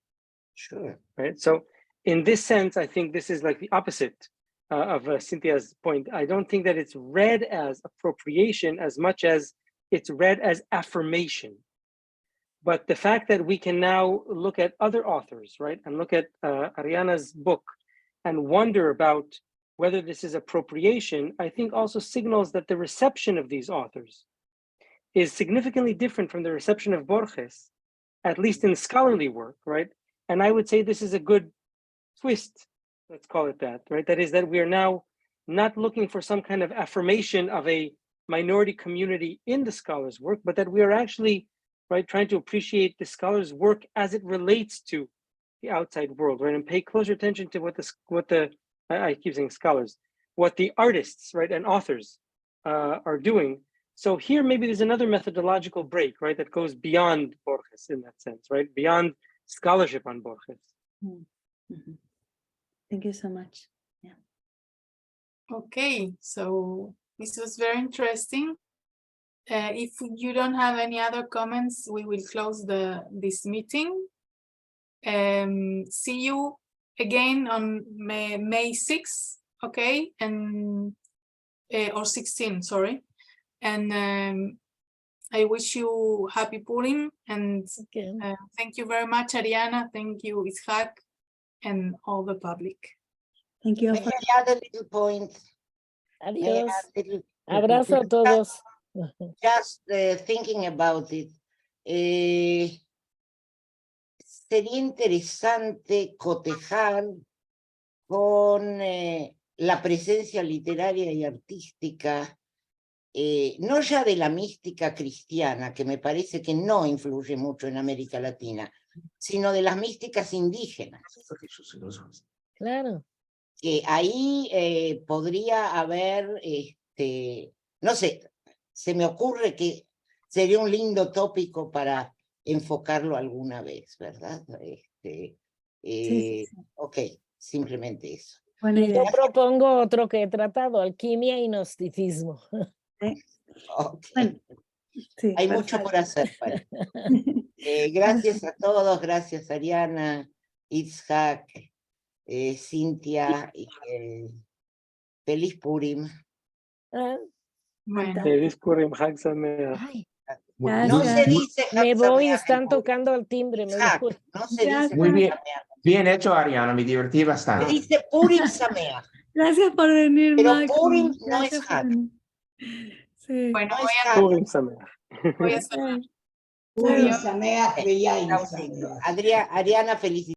Sure. Right. So in this sense, I think this is like the opposite of Cynthia's point. I don't think that it's read as appropriation as much as it's read as affirmation. But the fact that we can now look at other authors, right, and look at Ariana's book and wonder about whether this is appropriation, I think also signals that the reception of these authors is significantly different from the reception of Borges, at least in scholarly work, right? And I would say this is a good twist, let's call it that, right? That is that we are now not looking for some kind of affirmation of a minority community in the scholar's work, but that we are actually, right, trying to appreciate the scholar's work as it relates to the outside world, right? And pay closer attention to I keep saying scholars, what the artists, right, and authors are doing. So here, maybe there's another methodological break, right, that goes beyond Borges in that sense, right, beyond scholarship on Borges. Mm-hmm. Thank you so much. Yeah. Okay, so this was very interesting. If you don't have any other comments, we will close this meeting. See you again on May 6th, okay, and or 16, sorry. And I wish you happy Purim, and thank you very much, Ariana. Thank you, Yitzhak, and all the public. Thank you. May I add a little point? Adiós. Abrazo a todos. Just thinking about it, sería interesante cotejar con la presencia literaria y artística, no ya de la mística cristiana, que me parece que no influye mucho en América Latina, sino de las místicas indígenas. Claro. Que ahí podría haber, no sé, se me ocurre que sería un lindo tópico para enfocarlo alguna vez, ¿verdad? Sí. Ok, simplemente eso. Buena idea. Yo propongo otro que he tratado, alquimia y gnosticismo. Okay. Bueno, sí, Hay mucho por hacer. Gracias a todos, gracias Ariana, Yitzhak, Cynthia, feliz Purim. Bueno, Feliz Purim, Chag Sameach. Ay, No se dice me Chag voy, Sameach están en Purim. tocando al timbre. Me Yitzhak, voy. no se dice Muy bien. Chag Sameach. Bien hecho, Ariana, me divertí Se bastante. dice Purim Sameach. Gracias por venir, Pero Max. Purim no Gracias es por Hag. venir. Sí. bueno, No voy es a, Hag. Purim Sameach. voy a cerrar. Purim Adiós. Sameach, Veyain Ariana, felicidades.